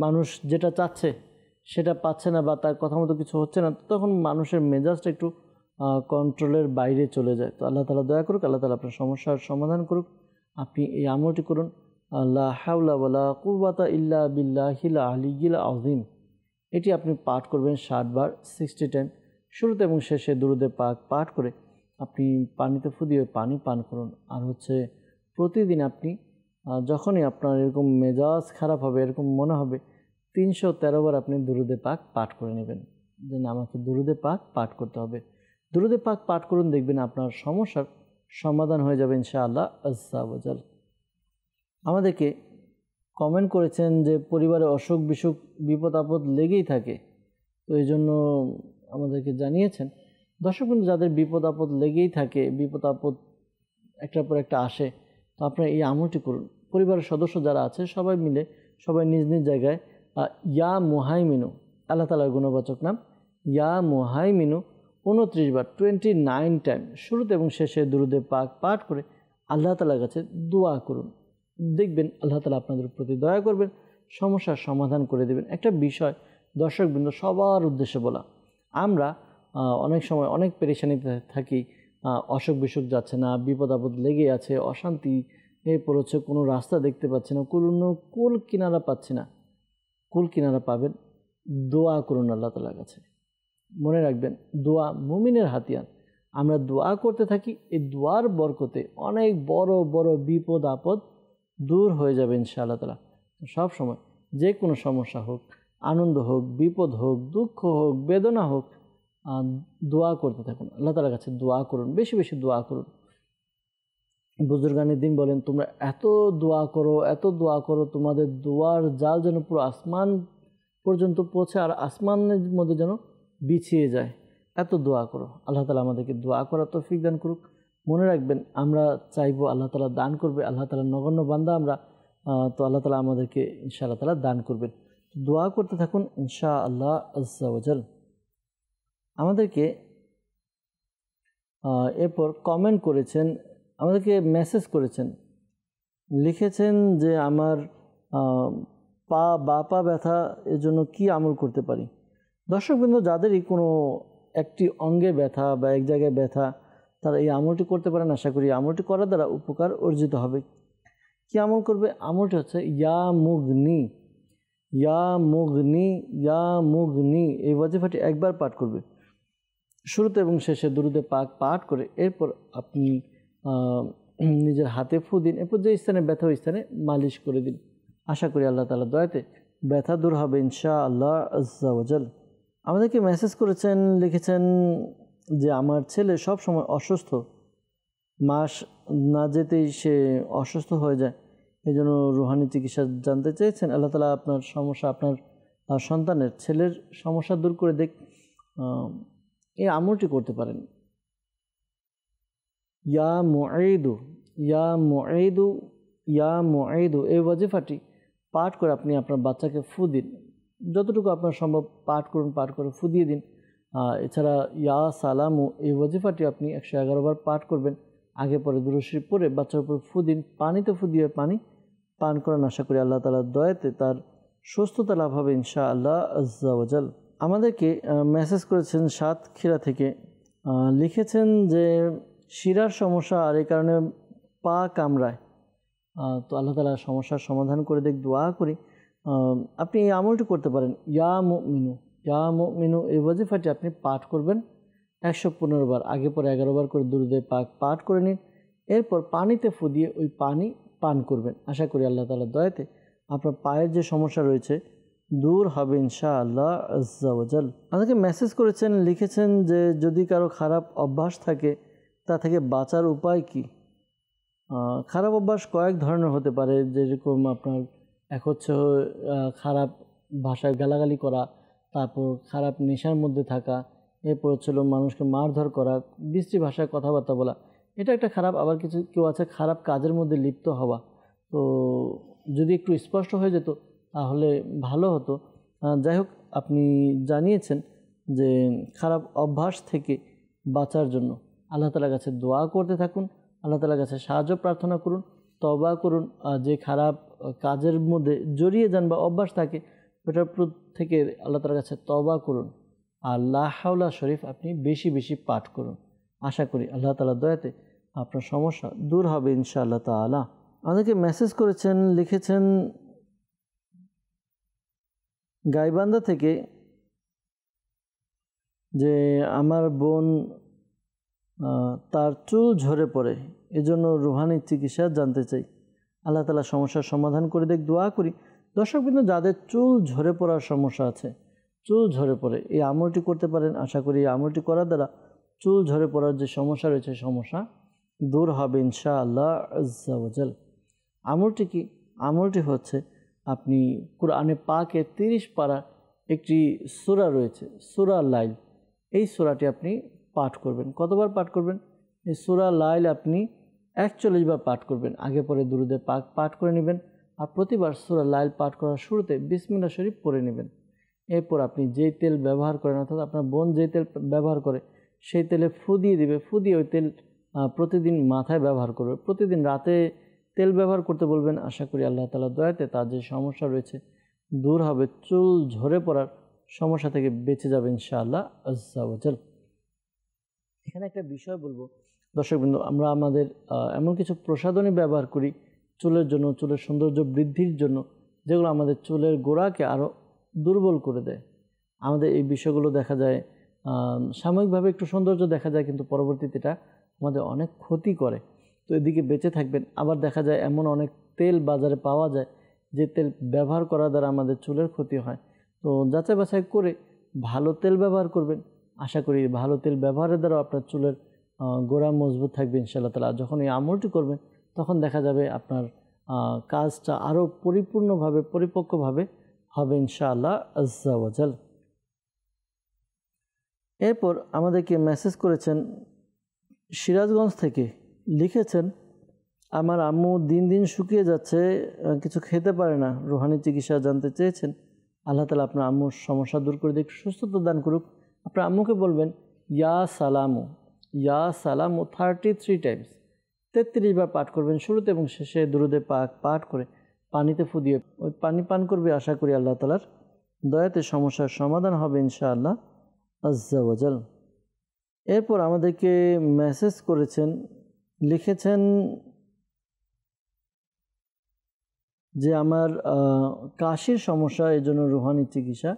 মানুষ যেটা চাচ্ছে সেটা পাচ্ছে না বা তার কথা মতো কিছু হচ্ছে না, তখন মানুষের মেজাজটা একটু কন্ট্রোলের বাইরে চলে যায়। তো আল্লাহ তাআলা দয়া করুক, আল্লাহ তাআলা আপনার সমস্যার সমাধান করুক। আপনি এই আমলটি করুন, লা হাওলা ওয়ালা কুওয়াতা ইল্লা বিল্লাহিল আলিয়্যিল আযীম। এটি আপনি পাঠ করবেন 60 বার, 60 টাইম, শুরুতে এবং শেষে দুরুদে পাক পাঠ করে আপনি পানিতে ফু দিয়ে পানি পান করুন। আর হচ্ছে প্রতিদিন আপনি যখনই আপনার এরকম মেজাজ খারাপ হবে, এরকম মনে হবে, 313 বার আপনি দুরুদে পাক পাঠ করে নেবেন, যে আমাকে দুরুদে পাক পাঠ করতে হবে। দুরুদে পাক পাঠ করুন, দেখবেন আপনার সমস্যার সমাধান হয়ে যাবে ইনশাআল্লাহ আজ্জা ওয়াজাল। আমাদেরকে কমেন্ট করেছেন যে পরিবারে অসুখ বিসুখ, বিপদ আপদ লেগেই থাকে, তো এই জন্য আমাদেরকে জানিয়েছেন। দর্শক বন্ধু, যাদের বিপদ আপদ লেগেই থাকে, বিপদ আপদ একটার পর একটা আসে, তো আপনারা এই আমলটি করুন। পরিবারের সদস্য যারা আছে সবাই মিলে, সবাই নিজ নিজ জায়গায় ইয়া মুহাইমিনু, আল্লাহ তাআলার গুণবাচক নাম ইয়া মুহাইমিনু 29 বার, 29 টাইম, শুরুতে এবং শেষে দুরুদে পাক পাঠ করে আল্লাহ তাআলার কাছে দোয়া করুন। দেখবেন আল্লাহ তাআলা আপনাদের প্রতি দয়া করবেন, সমস্যার সমাধান করে দেবেন। একটা বিষয় দর্শকবৃন্দ সবার উদ্দেশ্যে বলা, আমরা অনেক সময় অনেক পেরেশানিতে থাকি, অসুখ বিসুখ যাচ্ছে না, বিপদ আপদ লেগে আছে, অশান্তি এরপর হচ্ছে কোনো রাস্তা দেখতে পাচ্ছি না, কোনো কুল কিনারা পাচ্ছি না, কুল কিনারা পাবেন, দোয়া করুন আল্লাহ তাআলার কাছে। মনে রাখবেন, দোয়া মুমিনের হাতিয়ার। আমরা দোয়া করতে থাকি, এই দোয়ার বরকতে অনেক বড় বড় বিপদ আপদ দূর হয়ে যাবে ইনশাআল্লাহ তাআলা। তো সব সময় যে কোনো সমস্যা হোক, আনন্দ হোক, বিপদ হোক, দুঃখ হোক, বেদনা হোক, দোয়া করতে থাকুন, আল্লাহ তাআলার কাছে দোয়া করুন, বেশি বেশি দোয়া করুন। বুজুর্গানের দিন বলেন, তোমরা এত দোয়া করো, এত দোয়া করো, তোমাদের দোয়ার জাল যেন পুরো আসমান পর্যন্ত পৌঁছে আর আসমানের মধ্যে যেন বিছিয়ে যায়, এত দোয়া করো। আল্লাহ তাআলা আমাদেরকে দোয়া করার তৌফিক দান করুক। মনে রাখবেন, আমরা চাইবো আল্লাহ তাআলা দান করবে, আল্লাহ তাআলার নগণ্য বান্দা আমরা, তো আল্লাহ তাআলা আমাদেরকে ইনশাআল্লাহ তাআলা দান করবেন। দোয়া করতে থাকুন ইনশাআল্লাহ আজ্জা ওয়াজাল। আমাদেরকে এরপর কমেন্ট করেছেন, আমাদেরকে মেসেজ করেছেন, লিখেছেন যে আমার পা ব্যথা, এর জন্য কী আমল করতে পারি। দর্শকবৃন্দ, যাদেরই কোনো একটি অঙ্গে ব্যথা বা এক জায়গায় ব্যথা, তারা এই আমলটি করতে পারেন। আশা করি আমলটি করার দ্বারা উপকার অর্জিত হবে। কী আমল করবে? আমলটি হচ্ছে ইয়া মুগনি, ইয়া মুগনি, ইয়া মুগনি, এই ওয়াজিফাটি একবার পাঠ করবে, শুরুতে এবং শেষে দুরুদে পাক পাঠ করে এরপর আপনি নিজের হাতে ফু দিন, এরপর যে স্থানে ব্যথা ওই স্থানে মালিশ করে দিন। আশা করি আল্লাহ তাআলার দয়াতে ব্যথা দূর হবে ইনশাআল্লাহ আজ্জা ওয়াজাল। আমাদেরকে মেসেজ করেছেন, লিখেছেন যে আমার ছেলে সব সময় অসুস্থ, মাস না যেতেই সে অসুস্থ হয়ে যায়, এই জন্য রুহানি চিকিৎসা জানতে চেয়েছেন। আল্লাহ তাআলা আপনার সমস্যা, আপনার সন্তানের ছেলের সমস্যা দূর করে দেখ। এই আমলটি করতে পারেন, ইয়া মুঈদু, ইয়া মুঈদু, ইয়া মুঈদু, এই ওয়াজিফাটি পাঠ করে আপনি আপনার বাচ্চাকে ফু দিন, যতটুকু আপনার সম্ভব পাঠ করুন, পাঠ করে ফু দিয়ে দিন। এছাড়া ইয়া সালামু, এই ওয়াজিফাটি আপনি 111 বার পাঠ করবেন, আগে পরে দুরূদ শরীফ পড়ে বাচ্চার উপর ফু দিন, পানিতে ফু দিয়ে পানি পান করেন। আশা করি আল্লাহ তাআলার দয়াতে তার সুস্থতা লাভ হবে ইনশাআল্লাহ আজ্জা ওয়াজাল। আমাদেরকে মেসেজ করেছেন সাতক্ষীরা থেকে, লিখেছেন যে শিরার সমস্যা আর এই কারণে পা কামড়ায়, তো আল্লাহ তাআলা সমস্যার সমাধান করে দেখ, দোয়া করি। আপনি এই আমলটি করতে পারেন, ইয়া মুমিনু, ইয়া মুমিনু, এই ওয়াজিফাটি আপনি পাঠ করবেন 115 বার, আগে পরে 11 বার করে দুরুদে পাক পাঠ করে নিন, এরপর পানিতে ফু দিয়ে ওই পানি পান করবেন। আশা করি আল্লাহ তাআলার দয়াতে আপনার পায়ের যে সমস্যা রয়েছে দূর হবে ইনশাআল্লাহ আজ্জা ওয়াজাল। আমাদেরকে মেসেজ করেছেন, লিখেছেন যে যদি কারো খারাপ অভ্যাস থাকে তা থেকে বাঁচার উপায় কি। খারাপ অভ্যাস কয়েক ধরনের হতে পারে, যেরকম আপনার এক হচ্ছে খারাপ ভাষায় গালাগালি করা, তারপর খারাপ নেশার মধ্যে থাকা, এরপর হচ্ছিল মানুষকে মারধর করা, বিশ্রী ভাষায় কথাবার্তা বলা, এটা একটা খারাপ। আবার কেউ আছে খারাপ কাজের মধ্যে লিপ্ত হওয়া। তো যদি একটু স্পষ্ট হয়ে যেত তাহলে ভালো হতো। যাই হোক, আপনি জানিয়েছেন যে খারাপ অভ্যাস থেকে বাঁচার জন্য আল্লাহ তাআলার কাছে দোয়া করতে থাকুন, আল্লাহ তাআলার কাছে সাহায্য প্রার্থনা করুন, তওবা করুন। যে খারাপ কাজের মধ্যে জড়িয়ে যান বা অভ্যাস থাকে ওটার থেকে আল্লাহ তাআলার কাছে তওবা করুন, আর লা হাওলা শরীফ আপনি বেশি বেশি পাঠ করুন। আশা করি আল্লাহ তাআলার দয়াতে আপনার সমস্যা দূর হবে ইনশাআল্লাহ তাআলা। আমাদেরকে মেসেজ করেছেন, লিখেছেন গাইবান্ধা থেকে যে আমার বোন তার চুল ঝরে পড়ে, এজন্য রুহানি চিকিৎসা জানতে চাই। আল্লাহ তাআলা সমস্যার সমাধান করে দেখ, দোয়া করি। দর্শকবৃন্দ, যাদের চুল ঝরে পড়ার সমস্যা আছে, চুল ঝরে পড়ে, এই আমলটি করতে পারেন। আশা করি এই আমলটি করার দ্বারা চুল ঝরে পড়ার যে সমস্যা রয়েছে সমস্যা দূর হবে ইনশাআল্লাহ আজ্জা ওয়াজাল। আমলটি কি? আমলটি হচ্ছে আপনি কুরআনে পাকে 30 পারা একটি সূরা রয়েছে, সূরা লাইল, এই সূরাটি আপনি পাঠ করবেন। কতবার পাঠ করবেন? এই সূরা লাইল আপনি 41 বার পাঠ করবেন, আগে পরে দুরুদে পাক পাঠ করে নেবেন, আর প্রতিবার সূরা লাইল পাঠ করার শুরুতে বিসমিল্লাহ শরীফ পড়ে নেবেন। এরপর আপনি যেই তেল ব্যবহার করেন, অর্থাৎ আপনার বোন যেই তেল ব্যবহার করে সেই তেলে ফু দিয়ে দিবে, ফু দিয়ে ওই তেল প্রতিদিন মাথায় ব্যবহার করবে, প্রতিদিন রাতে তেল ব্যবহার করতে বলবেন। আশা করি আল্লাহ তাআলার দয়াতে তার যে সমস্যা রয়েছে দূর হবে, চুল ঝরে পড়ার সমস্যা থেকে বেঁচে যাবে ইনশাআল্লাহ আজ্জা ওয়াজাল। এখানে একটা বিষয় বলবো, দর্শকবৃন্দ, আমরা আমাদের এমন কিছু প্রসাধনী ব্যবহার করি চুলের জন্য, চুলের সৌন্দর্য বৃদ্ধির জন্য, যেগুলো আমাদের চুলের গোড়াকে আরও দুর্বল করে দেয়। আমাদের এই বিষয়গুলো দেখা যায় সাময়িকভাবে একটু সৌন্দর্য দেখা যায়, কিন্তু পরবর্তীতে এটা আমাদের অনেক ক্ষতি করে। তো এদিকে বেঁচে থাকবেন। আবার দেখা যায় এমন অনেক তেল বাজারে পাওয়া যায় যে তেল ব্যবহার করার দ্বারা আমাদের চুলের ক্ষতি হয়। তো যাচাই বাছাই করে ভালো তেল ব্যবহার করবেন। আশা করি ভালো তেল ব্যবহারের দ্বারা আপনার চুলের গোড়া মজবুত থাকবে ইনশাআল্লাহ তাআলা। যখন এই আমলটি করবেন তখন দেখা যাবে আপনার কাজটা আরও পরিপূর্ণভাবে পরিপক্কভাবে হবে ইনশাআল্লাহ আজ্জা ওয়া জাল। এরপর আমাদেরকে মেসেজ করেছেন সিরাজগঞ্জ থেকে, লিখেছেন আমার আম্মু দিন দিন শুকিয়ে যাচ্ছে, কিছু খেতে পারে না, রুহানি চিকিৎসা জানতে চেয়েছেন। আল্লাহ তাআলা আপনার আম্মুর সমস্যা দূর করে দিয়ে সুস্থতা দান করুক। আপনার আম্মুকে বলবেন ইয়া সালামু 33 টাইমস, 33 বার পাঠ করবেন। শুরুতে এবং শেষে দুরুদে পাক পাঠ করে পানিতে ফুদিয়ে ওই পানি পান করবে। আশা করি আল্লাহ তাআলার দয়াতে সমস্যার সমাধান হবে ইনশাআল্লাহ আজ্জা ওয়া জাল। এরপর আমাদেরকে মেসেজ করেছেন, লিখেছেন যে আমার কাশির সমস্যা, এই জন্য রুহানি চিকিৎসা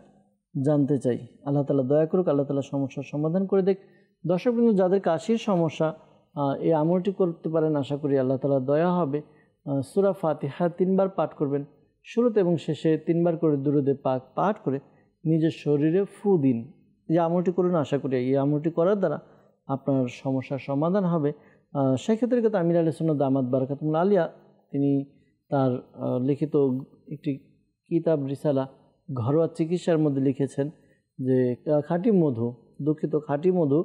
জানতে চাই। আল্লাহ তাআলা দয়া করুক, আল্লাহ তাআলা সমস্যার সমাধান করে দেখ। দর্শকবৃন্দ, যাদের কাশির সমস্যা এই আমলটি করতে পারেন, আশা করি আল্লাহ তাআলা দয়া হবে। সূরা ফাতিহা 3 বার পাঠ করবেন। শুরুতে এবং শেষে 3 বার করে দুরুদে পাক পাঠ করে নিজের শরীরে ফু দিন। এই আমলটি করুন। আশা করি এই আমলটি করার দ্বারা আপনার সমস্যার সমাধান হবে। সেক্ষেত্রে কিন্তু আমির আহলে সুন্নাত দামাত বারাকাতুহুল আলিয়া তিনি তার লিখিত একটি কিতাব রিসালা ঘরোয়া চিকিৎসার মধ্যে লিখেছেন যে খাঁটি মধু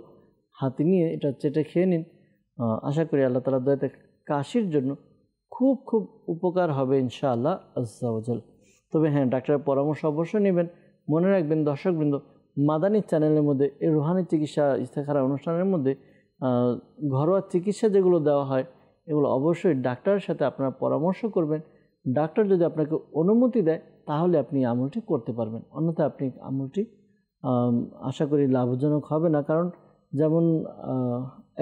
হাতে নিয়ে এটা চেটে খেয়ে নিন। আশা করি আল্লাহ তাআলা দয়াতে কাশির জন্য খুব খুব উপকার হবে ইনশাআল্লাহ আজ্জা ওয়া জাল। তবে হ্যাঁ, ডাক্তারের পরামর্শ অবশ্যই নেবেন। মনে রাখবেন দর্শকবৃন্দ, মাদানী চ্যানেলের মধ্যে এই রুহানি চিকিৎসা ইস্তেখারা অনুষ্ঠানের মধ্যে ঘরোয়া চিকিৎসা যেগুলো দেওয়া হয় এগুলো অবশ্যই ডাক্তারের সাথে আপনারা পরামর্শ করবেন। ডাক্তার যদি আপনাকে অনুমতি দেয় তাহলে আপনি আমলটি করতে পারবেন, অন্যথায় আপনি আমলটি আশা করি লাভজনক হবে না। কারণ যেমন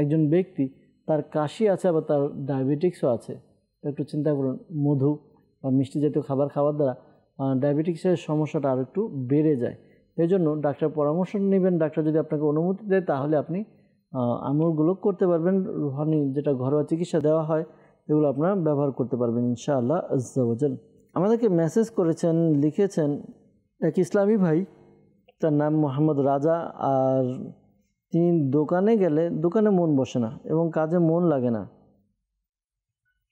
একজন ব্যক্তি তার কাশি আছে আবার তার ডায়াবেটিক্সও আছে, তো একটু চিন্তা করুন, মধু বা মিষ্টি জাতীয় খাবার খাওয়ার দ্বারা ডায়াবেটিক্সের সমস্যাটা আরও একটু বেড়ে যায়। এই জন্য ডাক্তার পরামর্শ নেবেন। ডাক্তার যদি আপনাকে অনুমতি দেয় তাহলে আপনি আমলগুলো করতে পারবেন। রুহানি যেটা ঘরোয়া চিকিৎসা দেওয়া হয় এগুলো আপনারা ব্যবহার করতে পারবেন ইনশাআল্লাহ আজ্জা ওয়া জাল। আমাদেরকে মেসেজ করেছেন, লিখেছেন এক ইসলামী ভাই, তার নাম মোহাম্মদ রাজা। আর তিনি দোকানে গেলে দোকানে মন বসে না এবং কাজে মন লাগে না,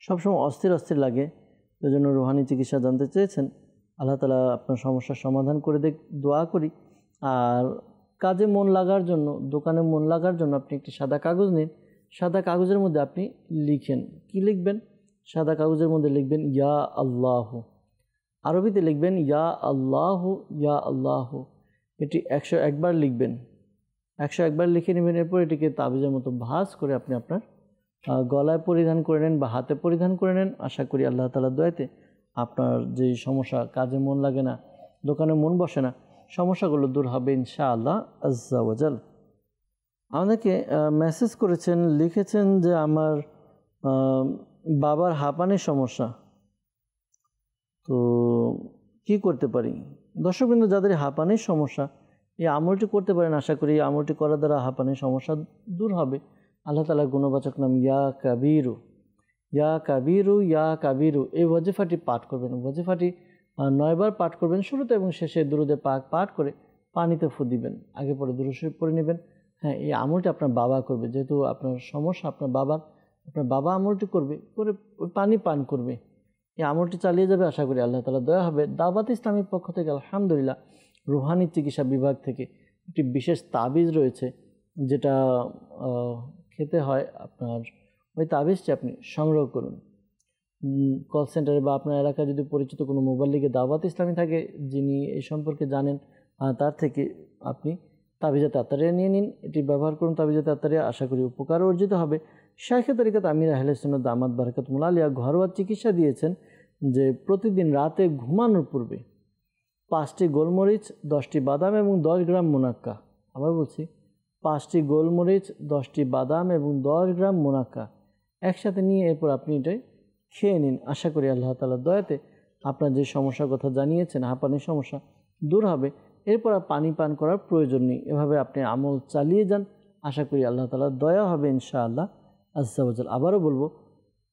সবসময় অস্থির অস্থির লাগে। এই জন্য রুহানি চিকিৎসা জানতে চেয়েছেন। আল্লাহ তাআলা আপনার সমস্যার সমাধান করে দেখ, দোয়া করি। আর কাজে মন লাগার জন্য, দোকানে মন লাগার জন্য আপনি একটি সাদা কাগজ নিন। সাদা কাগজের মধ্যে আপনি লিখেন, কি লিখবেন? সাদা কাগজের মধ্যে লিখবেন ইয়া আল্লাহ, আরবিতে লিখবেন ইয়া আল্লাহ ইয়া আল্লাহ। এটি 101 বার লিখবেন। 101 বার লিখে নেবেন। এরপর এটিকে তাবিজের মতো ভাঁজ করে আপনি আপনার গলায় পরিধান করে নেন বা হাতে পরিধান করে নেন। আশা করি আল্লাহ তাআলার দয়াতে আপনার যে সমস্যা, কাজে মন লাগে না, দোকানে মন বসে না, সমস্যাগুলো দূর হবে ইনশাআল্লাহ আজ্জা ওয়া জাল। আমাদেরকে মেসেজ করেছেন, লিখেছেন যে আমার বাবার হাঁপানির সমস্যা, তো কি করতে পারি? দর্শকবৃন্দ, যাদের হাঁপানির সমস্যা এই আমলটি করতে পারেন। আশা করি এই আমলটি করার দ্বারা হাঁপানির সমস্যা দূর হবে। আল্লাহ তাআলার গুণবাচক নাম ইয়া কাবীরু, ইয়া কাবীরু, ইয়া কাবীরু, এই ওয়াজিফাটি পাঠ করবেন। ওয়াজিফাটি 9 বার পাঠ করবেন। শুরুতে এবং শেষে দুরুদে পাক পাঠ করে পানিতে ফু দিবেন। আগে পরে দুরূদ শরীফ পড়ে নেবেন। হ্যাঁ, এই আমলটি আপনার বাবা করবে, যেহেতু আপনার সমস্যা আপনার বাবা আমলটি করবে, করে ওই পানি পান করবে। এই আমলটি চালিয়ে যাবে। আশা করি আল্লাহ তাআলা দয়া হবে। দাওয়াত ইসলামীর পক্ষ থেকে আলহামদুলিল্লাহ রুহানি চিকিৎসা বিভাগ থেকে একটি বিশেষ তাবিজ রয়েছে, যেটা খেতে হয়। আপনার ওই তাবিজটি আপনি সংগ্রহ করুন। কল সেন্টারে বা আপনার এলাকায় যদি পরিচিত কোনো মোবাইল লিগে দাওয়াত ইসলামী থাকে, যিনি এই সম্পর্কে জানেন, তার থেকে আপনি তাবিজাতে আত্তারিয়া নিয়ে নিন। এটি ব্যবহার করুন। তাবিজাতে আত্তারিয়া আশা করি উপকার অর্জিত হবে। শাইখে তরিকাত আমির আহলে সুন্নাত দামাত বারাকাতুহুল আলিয়া ঘরোয়া চিকিৎসা দিয়েছেন যে প্রতিদিন রাতে ঘুমানোর পূর্বে 5টি গোলমরিচ, 10টি বাদাম এবং 10 গ্রাম মুনাক্কা, আবার বলছি 5টি গোলমরিচ, 10টি বাদাম এবং 10 গ্রাম মুনাক্কা একসাথে নিয়ে এরপর আপনি এটাই খেয়ে নিন। আশা করি আল্লাহ তাআলার দয়াতে আপনার যে সমস্যার কথা জানিয়েছেন, হাঁপানির সমস্যা দূর হবে। এরপর আর পানি পান করার প্রয়োজন নেই। এভাবে আপনি আমল চালিয়ে যান, আশা করি আল্লাহ তাআলার দয়া হবে ইনশাআল্লাহ আজ্জা ওয়া জাল। আবারও বলবো,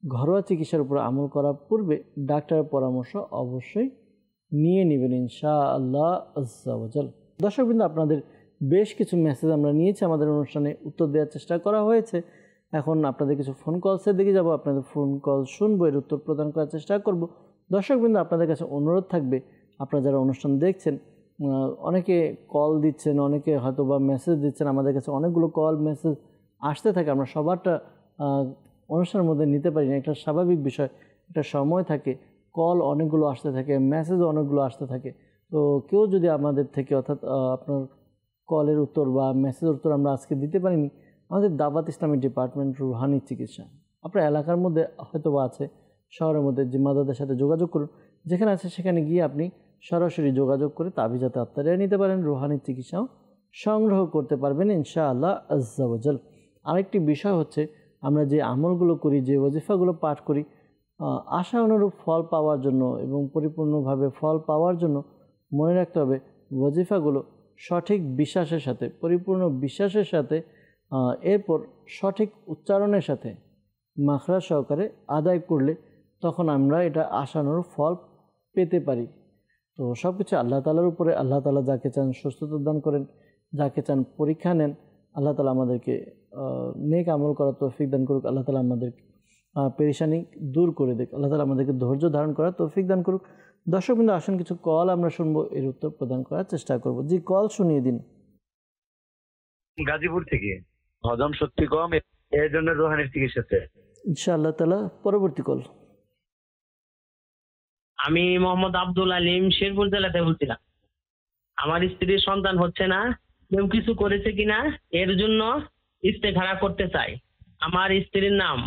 ঘরোয়া চিকিৎসার উপর আমল করার পূর্বে ডাক্তারের পরামর্শ অবশ্যই নিয়ে নেবেন ইনশাআল্লাহ আজ্জা ওয়া জাল। দর্শকবৃন্দ, আপনাদের বেশ কিছু মেসেজ আমরা নিয়েছি, আমাদের অনুষ্ঠানে উত্তর দেওয়ার চেষ্টা করা হয়েছে। এখন আপনাদের কিছু ফোন কলসের দিকে যাব, আপনাদের ফোন কল শুনবো, এর উত্তর প্রদান করার চেষ্টা করব। দর্শকবৃন্দ, আপনাদের কাছে অনুরোধ থাকবে, আপনারা যারা অনুষ্ঠান দেখছেন, অনেকে কল দিচ্ছেন, অনেকে হয়তো বা মেসেজ দিচ্ছেন, আমাদের কাছে অনেকগুলো কল মেসেজ আসতে থাকে, আমরা সবারটা অনুষ্ঠানের মধ্যে নিতে পারি না, একটা স্বাভাবিক বিষয়, একটা সময় থাকে, কল অনেকগুলো আসতে থাকে, মেসেজও অনেকগুলো আসতে থাকে। তো কেউ যদি আমাদের থেকে, অর্থাৎ আপনার কলের উত্তর বা মেসেজের উত্তর আমরা আজকে দিতে পারিনি, আমাদের দাওয়াত ইসলামী ডিপার্টমেন্ট রুহানি চিকিৎসা আপনার এলাকার মধ্যে হয়তো বা আছে, শহরের মধ্যে জিম্মাদারদের সাথে যোগাযোগ করুন, যেখানে আছে সেখানে গিয়ে আপনি সরাসরি যোগাযোগ করে তাবিজাতে আত্মারিয়া নিতে পারেন, রুহানি চিকিৎসাও সংগ্রহ করতে পারবেন ইনশাআল্লাহ আজ্জা ওয়া জাল। আরেকটি বিষয় হচ্ছে, আমরা যে আমলগুলো করি, যে ওয়াজিফাগুলো পাঠ করি, আশা অনুরূপ ফল পাওয়ার জন্য এবং পরিপূর্ণভাবে ফল পাওয়ার জন্য মনে রাখতে হবে, ওয়াজিফাগুলো সঠিক বিশ্বাসের সাথে, পরিপূর্ণ বিশ্বাসের সাথে, এরপর সঠিক উচ্চারণের সাথে মাখরাজ সহকারে আদায় করলে তখন আমরা এটা আশানুরূপ ফল পেতে পারি। তো সব কিছু আল্লাহ তাআলার উপরে। আল্লাহ তাআলা যাকে চান সুস্থতা দান করেন, যাকে চান পরীক্ষা নেন। আল্লাহ তাআলা আমাদেরকে নেক আমল করার তৌফিক দান করুক। আল্লাহ তাআলা আমাদের পেরেশানি দূর করে দিক। আল্লাহ তাআলা আমাদেরকে ধৈর্য ধারণ করার তৌফিক দান করুক। দর্শকবৃন্দ, আসুন কিছু কল আমরা শুনবো, এর উত্তর প্রদান করার চেষ্টা করব। জি, কল শুনিয়ে দিন। গাজীপুর থেকে হজম শক্তি কম, এর জন্য রোহানির চিকিৎসাতে ইনশাআল্লাহ তাআলা। পরবর্তী কল। আমি মোহাম্মদ আব্দুল আলিম, শেরপুর জেলাতে বলছিলাম। আমার স্ত্রীর সন্তান হচ্ছে না, কেউ কিছু করেছে কিনা এর জন্য ইস্তেখারা করতে চাই। আমার স্ত্রীর নাম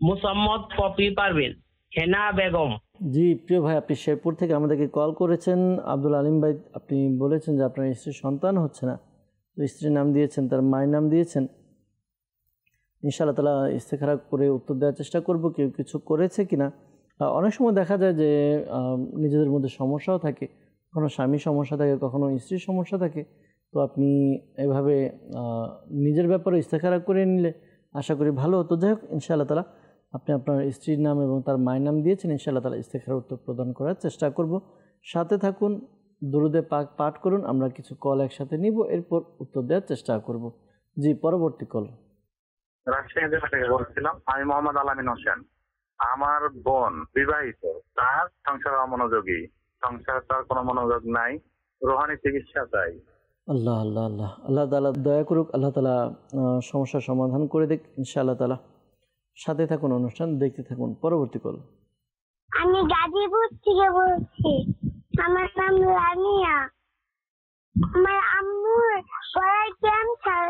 মুসাম্মদ পপি পারভিন, হেনা বেগম। জি প্রিয় ভাই, আপনি শেরপুর থেকে আমাদেরকে কল করেছেন। আব্দুল আলিম ভাই, আপনি বলেছেন যে আপনার স্ত্রীর সন্তান হচ্ছে না, তো স্ত্রীর নাম দিয়েছেন, তার মায়ের নাম দিয়েছেন। ইনশাআল্লাহ তাআলা ইস্তেখারা করে উত্তর দেওয়ার চেষ্টা করব কেউ কিছু করেছে কিনা। অনেক সময় দেখা যায় যে নিজেদের মধ্যে সমস্যাও থাকে, কখনো স্বামীর সমস্যা থাকে, কখনো স্ত্রীর সমস্যা থাকে। তো আপনি এভাবে নিজের ব্যাপারে ইস্তেখারা করে নিলে আশা করি ভালো হতো। যাই হোক, ইনশাআল্লাহ তাআলা আপনি আপনার স্ত্রীর নাম এবং তার মায়ের নাম দিয়েছেন, ইনশাআল্লাহ তাআলা ইস্তেখারার উত্তর প্রদান করার চেষ্টা করব। সাথে থাকুন, দুরুদে পাক পাঠ করুন, আমরা কিছু কল একসাথে নিব, এরপর উত্তর দেওয়ার চেষ্টা করব। জি, পরবর্তী কল। রাজশাহী জেলা থেকে বলছিলাম, আমি মোহাম্মদ আলামিন হোসেন। আমার বোন বিবাহিত, তার সংসার অমনোযোগী, সংসার তার কোনো মনোযোগ নাই, রোহানি চিকিৎসা চাই। আল্লাহ আল্লাহ আল্লাহ আল্লাহ তাআলা দয়া করুক, আল্লাহ তাআলা সমস্যার সমাধান করে দিক ইনশাআল্লাহ তাআলা। সাথে থাকুন, অনুষ্ঠান দেখতে থাকুন। পরবর্তী কল। আমি গাজীপুর থেকে বলছি, আমার নাম রানিয়া। আমার আম্মুর গলায় ক্যান্সার।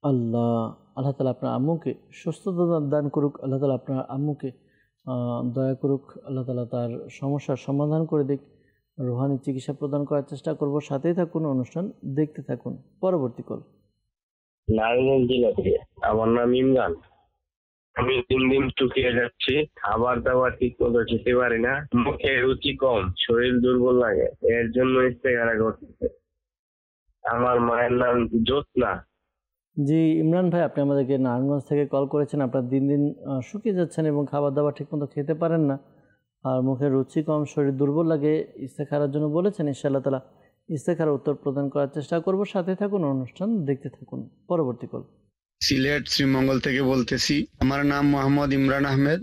আল্লাহ আল্লাহ তাআলা আপনার আম্মুকে সুস্থতা দান করুক, আল্লাহ তাআলা আপনার আম্মুকে দয়া করুক, আল্লাহ তাআলা তার সমস্যার সমাধান করে দিক। রুহানি চিকিৎসা প্রদান করার চেষ্টা করব। সাথেই থাকুন, অনুষ্ঠান দেখতে থাকুন। পরবর্তী কল। নারায়ণগঞ্জ জেলা থেকে, আমার নাম ইমরান। আমি দিন দিন শুকিয়ে যাচ্ছি, খাবার দাবার ঠিক মতো খেতে পারি না, মুখে রুচি কম, শরীর দুর্বল লাগে, এর জন্য ইস্তেখারা করতেছে। আমার মায়ের নাম জ্যোৎস্না। জি ইমরান ভাই, আপনি আমাদেরকে নারায়ণগঞ্জ থেকে কল করেছেন। আপনার দিন দিন শুকিয়ে যাচ্ছেন এবং খাবার দাবার ঠিকমতো খেতে পারেন না, আর মুখে রুচি কম, শরীর দুর্বল লাগে, ইস্তেখারার জন্য বলেছেন। ইনশাআল্লাহ তাআলা ইস্তেখারার উত্তর প্রদান করার চেষ্টা করব। সাথে থাকুন, অনুষ্ঠান দেখতে থাকুন। পরবর্তী কল। সিলেট শ্রীমঙ্গল থেকে বলতেছি। আমার নাম মোহাম্মদ ইমরান আহমেদ।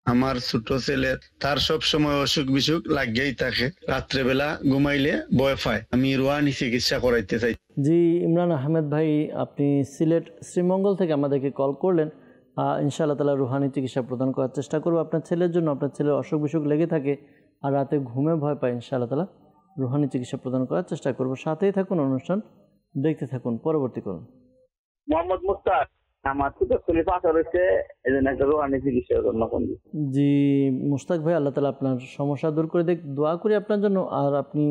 আমার ছোট ছেলে, তার সব সময় অসুখ বিসুখ লাগেই থাকে, রাত্রেবেলা ঘুমাইলে ভয় পায়। আমি রুহানি চিকিৎসা করাইতে চাই। জি ইমরান আহমেদ ভাই, আপনি সিলেট শ্রীমঙ্গল থেকে আমাদেরকে কল করলেন। ইনশাআল্লাহ তাআলা রুহানি চিকিৎসা প্রদান করার চেষ্টা করব আপনার ছেলের জন্য। আপনার ছেলের অসুখ বিসুখ লেগে থাকে আর রাতে ঘুমে ভয় পায়, ইনশাআল্লাহ তাআলা রুহানি চিকিৎসা প্রদান করার চেষ্টা করব। সাথেই থাকুন, অনুষ্ঠান দেখতে থাকুন। পরবর্তী করুন। মোহাম্মদ মুস্তাক, আমার ছোট ছেলে পাথর হয়েছে, এই জন্য একটা রোহানি চিকিৎসার জন্য ফোন দিই। জি মুস্তাক ভাই, আল্লাহ তাআলা আপনার সমস্যা দূর করে দেখ, দোয়া করি আপনার জন্য। আর আপনি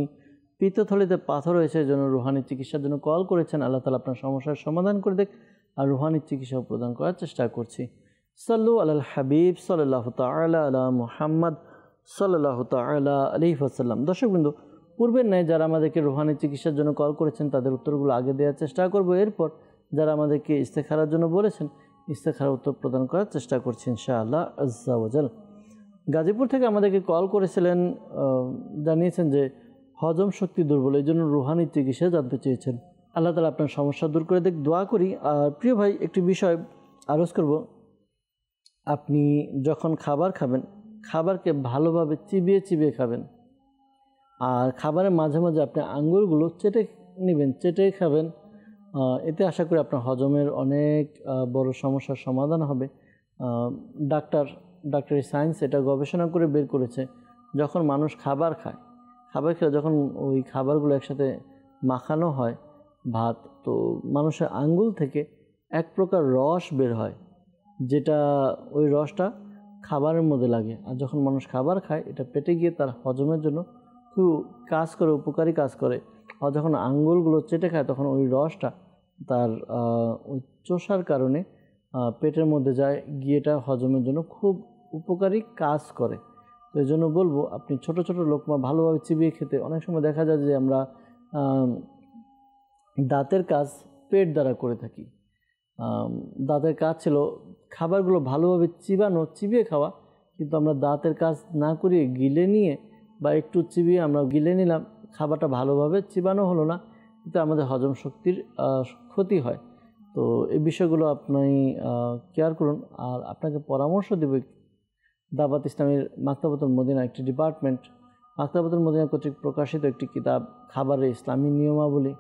পিত্তথলিতে পাথর হয়েছে, এই জন্য রুহানি চিকিৎসার জন্য কল করেছেন। আল্লাহ তাআলা আপনার সমস্যার সমাধান করে দেখ, আর রুহানি চিকিৎসা প্রদান করার চেষ্টা করছি। সাল্লু আলাল হাবিব সাল্লাল্লাহু তাআলা আলা মুহাম্মদ সাল্লাল্লাহু তাআলা আলাইহি ওয়াসাল্লাম। দর্শকবৃন্দ, পূর্বের ন্যায় যারা আমাদেরকে রুহানি চিকিৎসার জন্য কল করেছেন তাদের উত্তরগুলো আগে দেওয়ার চেষ্টা করব। এরপর যারা আমাদেরকে ইস্তেখারার জন্য বলেছেন ইস্তেখারার উত্তর প্রদান করার চেষ্টা করছি ইনশাআল্লাহ আজ্জা ওয়াজাল। গাজীপুর থেকে আমাদেরকে কল করেছিলেন, জানিয়েছেন যে হজম শক্তি দুর্বল, এই জন্য রুহানি চিকিৎসা জানতে চেয়েছেন। আল্লাহ তাআলা আপনার সমস্যা দূর করে দেখ, দোয়া করি। আর প্রিয় ভাই, একটি বিষয় আরজ করব, আপনি যখন খাবার খাবেন, খাবারকে ভালোভাবে চিবিয়ে চিবিয়ে খাবেন। আর খাবারের মাঝে মাঝে আপনি আঙ্গুলগুলো চেটে নেবেন, চেটে খাবেন। এতে আশা করি আপনার হজমের অনেক বড় সমস্যার সমাধান হবে। ডাক্তারি সায়েন্স এটা গবেষণা করে বের করেছে, যখন মানুষ খাবার খায়, খাবার খেলে যখন ওই খাবারগুলো একসাথে মাখানো হয় ভাত, তো মানুষের আঙ্গুল থেকে এক প্রকার রস বের হয়, যেটা ওই রসটা খাবারের মধ্যে লাগে। আর যখন মানুষ খাবার খায়, এটা পেটে গিয়ে তার হজমের জন্য খুব কাজ করে, উপকারী কাজ করে। আর যখন আঙ্গুলগুলো চেটে খায়, তখন ওই রসটা তার ওই চোষার কারণে পেটের মধ্যে যায়, গিয়ে এটা হজমের জন্য খুব উপকারী কাজ করে। তো এই জন্য বলবো, আপনি ছোট ছোট লোকমা ভালোভাবে চিবিয়ে খেতে। অনেক সময় দেখা যায় যে আমরা দাঁতের কাজ পেট দ্বারা করে থাকি। দাঁতের কাজ ছিল খাবারগুলো ভালোভাবে চিবিয়ে খাওয়া, কিন্তু আমরা দাঁতের কাজ না করিয়ে গিলে নিয়ে বা একটু চিবিয়ে আমরা গিলে নিলাম, খাবারটা ভালোভাবে চিবানো হলো না, এতে আমাদের হজম শক্তির ক্ষতি হয়। তো এই বিষয়গুলো আপনি কেয়ার করুন। আর আপনাকে পরামর্শ দেবে দাওয়াত ইসলামের মাকতাবাতুল মদিনা একটি ডিপার্টমেন্ট, মাকতাবাতুল মদিনা কর্তৃক প্রকাশিত একটি কিতাব খাবারের ইসলামী নিয়মাবলী।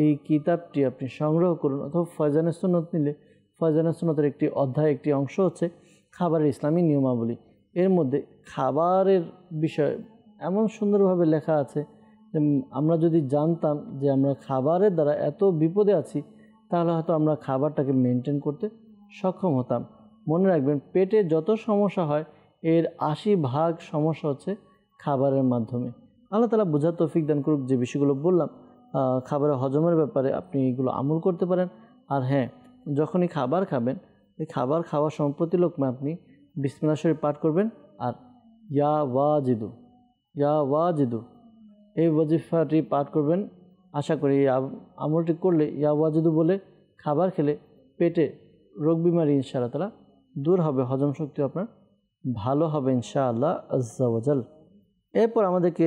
এই কিতাবটি আপনি সংগ্রহ করুন, অথবা ফয়জানে সুন্নত নিলে ফয়জানে সুন্নতের একটি অধ্যায়, একটি অংশ হচ্ছে খাবারের ইসলামী নিয়মাবলী। এর মধ্যে খাবারের বিষয় এমন সুন্দরভাবে লেখা আছে যে আমরা যদি জানতাম যে আমরা খাবারের দ্বারা এত বিপদে আছি, তাহলে হয়তো আমরা খাবারটাকে মেনটেন করতে সক্ষম হতাম। মনে রাখবেন, পেটে যত সমস্যা হয় এর 80% সমস্যা হচ্ছে খাবারের মাধ্যমে। আল্লাহ তাআলা বোঝার তৌফিক দান করুক। যে বিষয়গুলো বললাম খাবারের হজমের ব্যাপারে, আপনি এগুলো আমল করতে পারেন। আর হ্যাঁ, যখনই খাবার খাবেন, এই খাবার খাওয়ার সময় প্রতি লোকমা আপনি বিসমিল্লাহ শরীফ পাঠ করবেন। আর ইয়া ওয়াজিদু এই ওয়াজিফাটি পাঠ করবেন। আশা করি এই আমলটি করলে, ইয়া ওয়াজিদু বলে খাবার খেলে পেটে রোগ বিমারি ইনশাআল্লাহ তাআলা দূর হবে, হজম শক্তি আপনার ভালো হবে ইনশাআল্লাহ আজ্জা ওয়াজাল। এরপর আমাদেরকে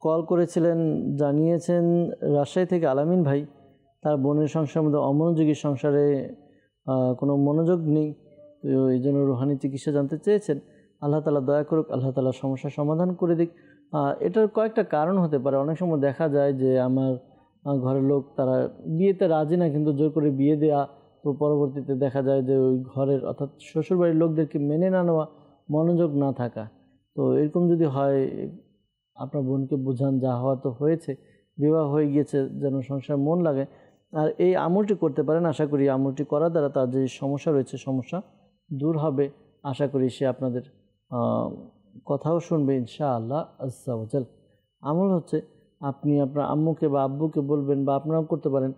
কল করেছিলেন, জানিয়েছেন রাজশাহী থেকে আলামিন ভাই, তার বোনের সংসারের মধ্যে অমনোযোগী, সংসারে কোনো মনোযোগ নেই, তো এই জন্য রুহানি চিকিৎসা জানতে চেয়েছেন। আল্লাহ তাআলা দয়া করুক, আল্লাহ তাআলা সমস্যার সমাধান করে দিক। এটার কয়েকটা কারণ হতে পারে। অনেক সময় দেখা যায় যে আমার ঘরের লোক তারা বিয়েতে রাজি না, কিন্তু জোর করে বিয়ে দেয়া, তো পরবর্তীতে দেখা যায় যে ওই ঘরের অর্থাৎ শ্বশুরবাড়ির লোকদেরকে মেনে না নেওয়া, মনোযোগ না থাকা। তো এরকম যদি হয়, আপনার বোনকে বোঝান, যা হওয়া তো হয়েছে, বিবাহ হয়ে গিয়েছে, যেন সংসার মন লাগে। আর এই আমলটি করতে পারেন। আশা করি আমলটি করার দ্বারা তার যে সমস্যা রয়েছে, সমস্যা দূর হবে। আশা করি সে আপনাদের কথাও শুনবে ইনশাআল্লাহ আজ্জা ওয়াজাল। আমল হচ্ছে, আপনি আপনার আম্মুকে বা আব্বুকে বলবেন, বা আপনারাও করতে পারেন,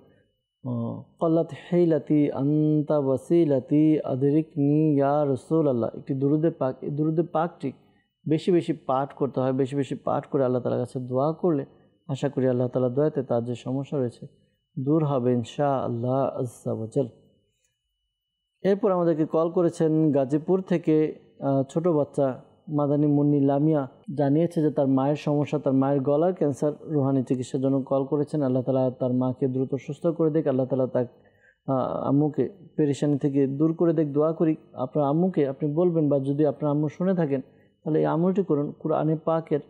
কল্লাত হেইলাতি আন্তা ওয়াসিলাতি আদরিকনি ইয়া রাসূলুল্লাহ, একটি দুরুদে পাক। এই দুরুদে পাকটি বেশি বেশি পাঠ করতে হয়। বেশি বেশি পাঠ করে আল্লাহ তাআলার কাছে দোয়া করলে আশা করি আল্লাহ তাআলার দয়াতে তার যে সমস্যা রয়েছে দূর হবে ইনশাআল্লাহ আজ্জা ওয়াজাল। এরপর আমাদেরকে কল করেছেন গাজীপুর থেকে ছোট বাচ্চা মাদানী মুন্নি লামিয়া, জানিয়েছে যে তার মায়ের সমস্যা, তার মায়ের গলার ক্যান্সার, রুহানি চিকিৎসার জন্য কল করেছেন। আল্লাহ তাআলা তার মাকে দ্রুত সুস্থ করে দেখ, আল্লাহ তাআলা তার আম্মুকে পেরেশানি থেকে দূর করে দেখ। দোয়া করি আপনার আম্মুকে আপনি বলবেন, বা যদি আপনার আম্মু শুনে থাকেন তাহলে এই আমলটি করুন। কুরআনে পাকের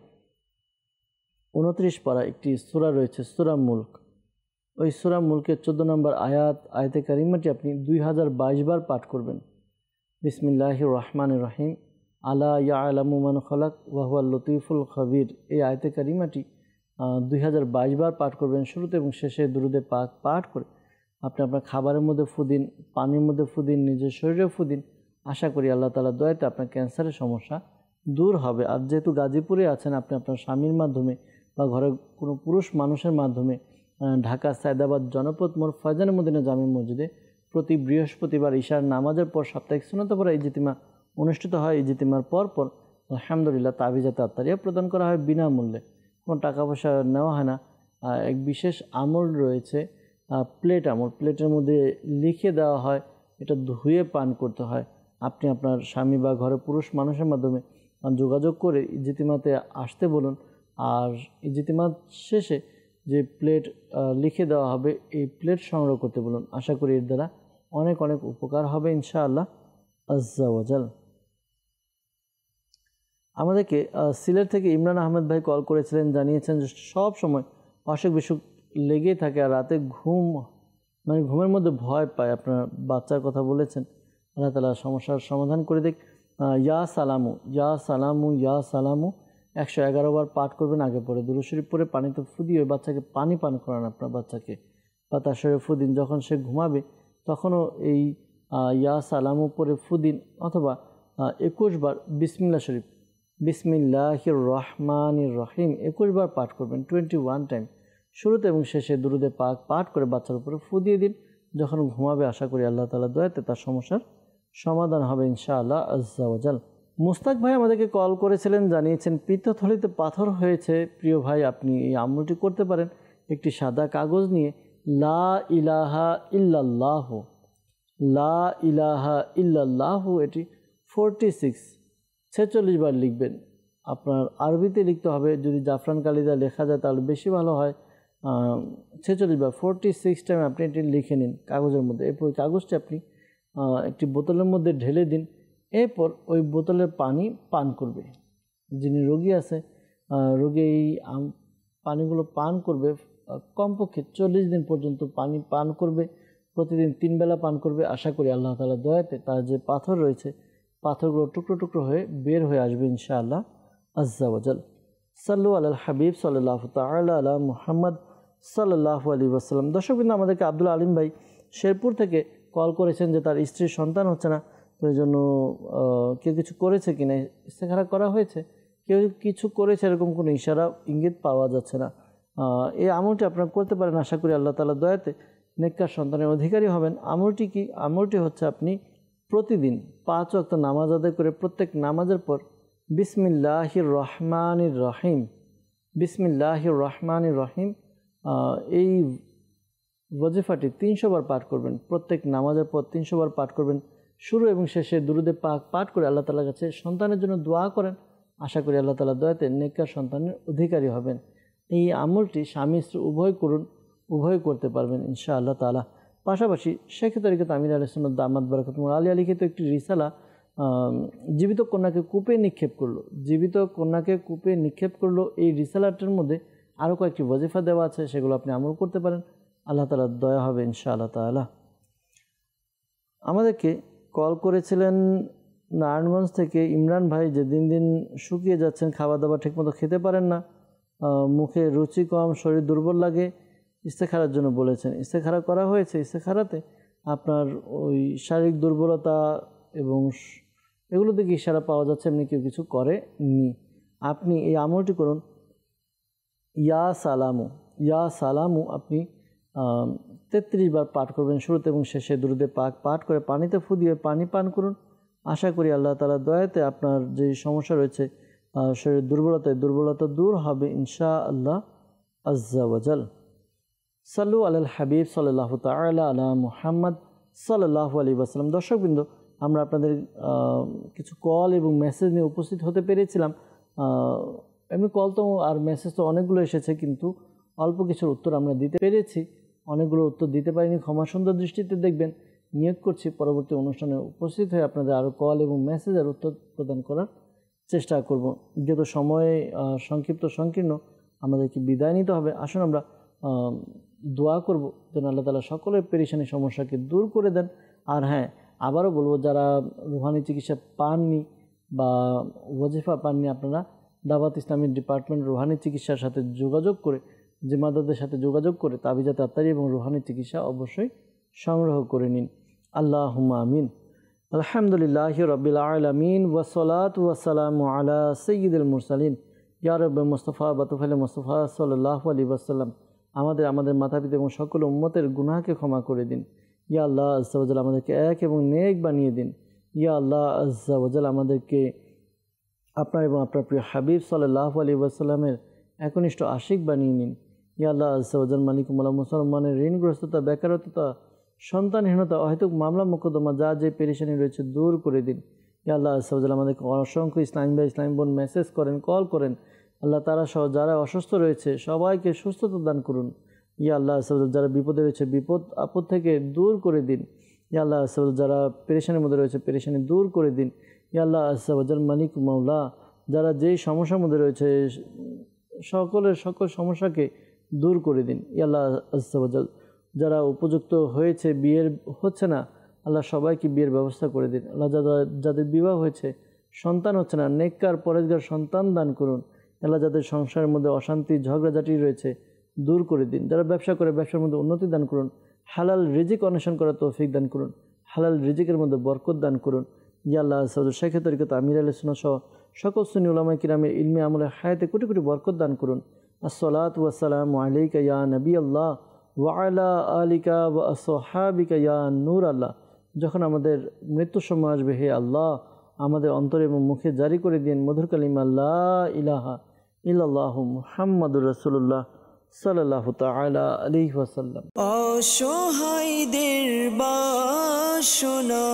29 পারা একটি সূরা রয়েছে, সূরা মুলক। ওই সূরা মুলকের 14 নম্বর আয়াতে কারিমাটি আপনি 2022 বার পাঠ করবেন। বিসমিল্লাহির রহমানির রহিম, আলা ইয়ালামু মান খালাক ওয়া হুয়াল লতীফুল খাবীর। এই আয়াতে কারিমাটি 2022 বার পাঠ করবেন। শুরুতে এবং শেষে দুরুদে পাক পাঠ করে আপনি আপনার খাবারের মধ্যে ফুদিন, পানির মধ্যে ফুদিন, নিজের শরীরে ফুদিন। আশা করি আল্লাহ তাআলার দয়াতে আপনার ক্যান্সারের সমস্যা দূর হবে। আর যেহেতু গাজীপুরে আছেন, আপনি আপনার স্বামীর মাধ্যমে বা ঘরে কোনো পুরুষ মানুষের মাধ্যমে ঢাকা সায়দাবাদ জনপদ মোড় ফয়জানে মদিনা জামে মসজিদে প্রতি বৃহস্পতিবার ঈশার নামাজের পর সাপ্তাহিক সুন্নাতে পড়া ইজতিমা অনুষ্ঠিত হয়। ইজতিমার পর আলহামদুলিল্লাহ তাবিজাতে আত্তারিয়া প্রদান করা হয় বিনামূল্যে, কোনো টাকা পয়সা নেওয়া হয় না। এক বিশেষ আমল রয়েছে প্লেট আমল, প্লেটের মধ্যে লিখে দেওয়া হয়, এটা ধুয়ে পান করতে হয়। আপনি আপনার স্বামী বা ঘরে পুরুষ মানুষের মাধ্যমে যোগাযোগ করে ইজতিমাতে আসতে বলুন, আর ইজতিমা শেষে যে প্লেট লিখে দেওয়া হবে এই প্লেট সংগ্রহ করতে বলুন। আশা করি এর দ্বারা অনেক অনেক উপকার হবে ইনশাআল্লাহ আজ্জা ওয়াজাল। আমাদেরকে সিলেট থেকে ইমরান আহমেদ ভাই কল করেছিলেন, জানিয়েছেন যে সব সময় অসুখ বিসুখ লেগেই থাকে আর রাতে ঘুমের মধ্যে ভয় পায়। আপনার বাচ্চার কথা বলেছেন, আল্লাহ তাআলা সমস্যার সমাধান করে দিক। ইয়া সালামু ইয়া সালামু ইয়া সালামু 111 বার পাঠ করবেন আগে পরে, দুরূদ শরীফ পড়ে পানিতে ফু দিয়ে ওই বাচ্চাকে পানি পান করান আপনার বাচ্চাকে, বা তার শরীরে ফু দিন। যখন সে ঘুমাবে তখনও এই ইয়া সালামু পরে ফু দিন, অথবা 21 বার বিসমিল্লাহ শরীফ বিসমিল্লাহির রহমানির রহিম 21 বার পাঠ করবেন 21 টাইম। শুরুতে এবং শেষে দুরুদে পাক পাঠ করে বাচ্চার উপরে ফু দিয়ে দিন। যখন ঘুমাবে আশা করি আল্লাহ তাআলা দয়াতে তার সমস্যার সমাধান হবে ইনশাআল্লাহ আজ্জা ওয়াজাল। মুস্তাক ভাই আমাদেরকে কল করেছিলেন, জানিয়েছেন পিত্তথলিতে পাথর হয়েছে। প্রিয় ভাই, আপনি এই আমলটি করতে পারেন। একটি সাদা কাগজ নিয়ে লা ইলাহা ইল্লাল্লাহু লা ইলাহা ইল্লাল্লাহু এটি 46 বার লিখবেন। আপনার আরবিতে লিখতে হবে, যদি জাফরান কালিদা লেখা যায় তাহলে বেশি ভালো হয়। 46 বার 46 টাইম আপনি এটি লিখে নিন কাগজের মধ্যে। এরপর কাগজটি আপনি একটি বোতলের মধ্যে ঢেলে দিন। এরপর ওই বোতলের পানি পান করবে। যিনি রোগী আছে, রোগী এই পানিগুলো পান করবে, কমপক্ষে 40 দিন পর্যন্ত পানি পান করবে, প্রতিদিন 3 বেলা পান করবে। আশা করি আল্লাহ তাআলা দয়াতে তার যে পাথর রয়েছে পাথরগুলো টুকরো টুকরো হয়ে বের হয়ে আসবে ইনশাআল্লাহ আজ্জা ওয়াজাল। সাল্লু আলাল হাবিব সাল্লাল্লাহু তাআলা আলা মুহাম্মদ সাল্লাল্লাহু আলাইহি ওয়াসাল্লাম। দর্শকবৃন্দ, আমাদেরকে আব্দুল আলিম ভাই শেরপুর থেকে কল করেছেন যে তার স্ত্রীর সন্তান হচ্ছে না, তো এই জন্য কেউ কিছু করেছে কিনা, ইস্তেখারা করা হয়েছে, কেউ কিছু করেছে এরকম কোনো ইশারা ইঙ্গিত পাওয়া যাচ্ছে না। এই আমলটি আপনারা করতে পারেন। আশা করি আল্লাহ তাআলা দয়াতে নেককার সন্তানের অধিকারী হবেন। আমলটি কি? আমলটি হচ্ছে আপনি প্রতিদিন 5 ওয়াক্ত নামাজ আদায় করে প্রত্যেক নামাজের পর বিসমিল্লাহির রহমানির রহিম বিসমিল্লাহির রহমানির রহিম এই ওয়াজিফাটি 300 বার পাঠ করবেন। প্রত্যেক নামাজের পর 300 বার পাঠ করবেন। শুরু এবং শেষে দুরুদে পাক পাঠ করে আল্লাহ তাআলার কাছে সন্তানের জন্য দোয়া করেন। আশা করি আল্লাহ তাআলা দয়াতে নেককার সন্তানের অধিকারী হবেন। এই আমলটি স্বামী স্ত্রী উভয় করুন, উভয় করতে পারবেন ইনশাআল্লাহ তাআলা। পাশাপাশি শেখ তরিকত আমির আহলে সুন্নাত দামাত বারাকাতুহুম আলিয়া লিখিত একটি রিসালা জীবিত কন্যাকে কূপে নিক্ষেপ করলো, জীবিত কন্যাকে কূপে নিক্ষেপ করলো। এই রিসালাটার মধ্যে আরও কয়েকটি ওয়াজিফা দেওয়া আছে, সেগুলো আপনি আমল করতে পারেন। আল্লাহ তাআলার দয়া হবে ইনশাআল্লাহ তাআলা। আমাদেরকে কল করেছিলেন নারায়ণগঞ্জ থেকে ইমরান ভাই, যে দিন দিন শুকিয়ে যাচ্ছেন, খাবার দাবার ঠিকমতো খেতে পারেন না, মুখে রুচি কম, শরীর দুর্বল লাগে, ইস্তেখারার জন্য বলেছেন। ইস্তেখারা করা হয়েছে। ইস্তেখারাতে আপনার ওই শারীরিক দুর্বলতা এবং এগুলো থেকে ইশারা পাওয়া যাচ্ছে, এমনি কেউ কিছু করেনি। আপনি এই আমলটি করুন, ইয়া সালামু ইয়া সালামু আপনি 33 বার পাঠ করবেন। শুরুতে এবং শেষে দুরুদে পাক পাঠ করে পানিতে ফু দিয়ে পানি পান করুন। আশা করি আল্লাহ তাআলার দয়াতে আপনার যে সমস্যা রয়েছে শরীরের দুর্বলতা দূর হবে ইনশাআল্লাহ আজ্জা ওয়াজাল। সাল্লু আলাল হাবিব সাল্লাল্লাহু তাআলা আলা মুহাম্মদ সাল্লাল্লাহু আলাইহি ওয়াসাল্লাম। দর্শকবৃন্দ, আমরা আপনাদের কিছু কল এবং মেসেজ নিয়ে উপস্থিত হতে পেরেছিলাম। এমনি কল তো আর মেসেজ তো অনেকগুলো এসেছে, কিন্তু অল্প কিছুর উত্তর আমরা দিতে পেরেছি, অনেকগুলো উত্তর দিতে পারিনি। ক্ষমা সুন্দর দৃষ্টিতে দেখবেন। নিয়োগ করছি পরবর্তী অনুষ্ঠানে উপস্থিত হয়ে আপনাদের আরও কল এবং মেসেজের উত্তর প্রদান করার চেষ্টা করব। যেহেতু সময়ে সংকীর্ণ, আমাদেরকে বিদায় নিতে হবে। আসুন আমরা দোয়া করব যেন আল্লাহ তাআলা সকলের পেরেশানি সমস্যাকে দূর করে দেন। আর হ্যাঁ, আবারও বলবো, যারা রুহানি চিকিৎসা পাননি বা ওয়াজিফা পাননি, আপনারা দাওয়াত ইসলামিক ডিপার্টমেন্ট রুহানি চিকিৎসার সাথে যোগাযোগ করে, জিম্মাদারদের সাথে যোগাযোগ করে তাবিজাতে আত্তারি এবং রুহানি চিকিৎসা অবশ্যই সংগ্রহ করে নিন। আল্লাহুম্মা আমিন। আলহামদুলিল্লাহি রাব্বিল আলামিন ওয়াসসালাতু ওয়াসসালামু আলা সাইয়্যিদিল মুরসালিন ইয়া রব্বে মুস্তাফা বাতুফাইলে মুস্তাফা সাল্লাল্লাহু আলাইহি ওয়াসাল্লাম আমাদের মাতা পিতা এবং সকল উম্মতের গুনাহকে ক্ষমা করে দিন। ইয়া আল্লাহ আজ্জা ওয়া জাল্লা আমাদেরকে এক এবং নেক বানিয়ে দিন। ইয়া আল্লাহ আজ্জা ওয়া জাল্লা আমাদেরকে আপনার এবং আপনার প্রিয় হাবিব সাল্লাল্লাহু আলাইহি ওয়াসাল্লামের একনিষ্ঠ আশিক বানিয়ে নিন। ইয়া আল্লাহ আজ্জা ওয়া জাল্লা মালিক মুলা মুসলমানের ঋণগ্রস্ততা, বেকারত্বতা, সন্তানহীনতা, অহেতুক মামলা মোকদ্দমা যা যে পেরেশানি রয়েছে দূর করে দিন। ইয়া আল্লাহ আজ্জা ওয়া জাল্লা আমাদেরকে অসংখ্য ইসলামী ভাই ইসলামী বোন মেসেজ করেন, কল করেন। আল্লাহ তারা সহ যারা অসুস্থ রয়েছে সবাইকে সুস্থতা দান করুন। ইয়া আল্লাহ আজ্জা ওয়া জাল্লা যারা বিপদে রয়েছে বিপদ আপদ থেকে দূর করে দিন। ইয়া আল্লাহ আজ্জা ওয়া জাল্লা যারা পেরেশানির মধ্যে রয়েছে পেরেশানি দূর করে দিন। ইয়া আল্লাহ আজ্জা ওয়া জাল্লা মালিক মাওলা যারা যেই সমস্যার মধ্যে রয়েছে সকল সমস্যাকে দূর করে দিন। ইয়া আল্লাহ আজ্জা ওয়া জাল্লা যারা উপযুক্ত হয়েছে বিয়ের হচ্ছে না আল্লাহ সবাইকে বিয়ের ব্যবস্থা করে দিন। আল্লাহ যাদের বিবাহ হয়েছে সন্তান হচ্ছে না নেককার পরেজগার সন্তান দান করুন। আল্লাহ যাদের সংসারের মধ্যে অশান্তি ঝগড়াঝাটি রয়েছে দূর করে দিন। যারা ব্যবসা করে ব্যবসার মধ্যে উন্নতি দান করুন। হালাল রিজিক অন্বেষণ করার তৌফিক দান করুন। হালাল রিজিকের মধ্যে বরকত দান করুন। ইয়া আল্লাহ শেখ তরিকত আমির আলাইহিস সুন্নাহ সহ সকল সুন্নি উলামায়ে কিরামের ইলমে আমলে হায়াতে কোটি কোটি বরকত দান করুন। আসসালাতু ওয়াসসালামু আলাইকা ইয়া নবী আল্লাহ ওয়া আলা আলিকা ওয়া আসহাবিকা ইয়া নূর আল্লাহ। যখন আমাদের মৃত্যুর সময় আসবে হে আল্লাহ আমাদের অন্তরে এবং মুখে জারি করে দিন মধুর কালিমা লা ইলাহা ইল্লাল্লাহু মুহাম্মাদুর রাসূলুল্লাহ সাল্লাল্লাহু তাআলা আলাইহি ওয়াসাল্লাম। অসহায়দের বাসনা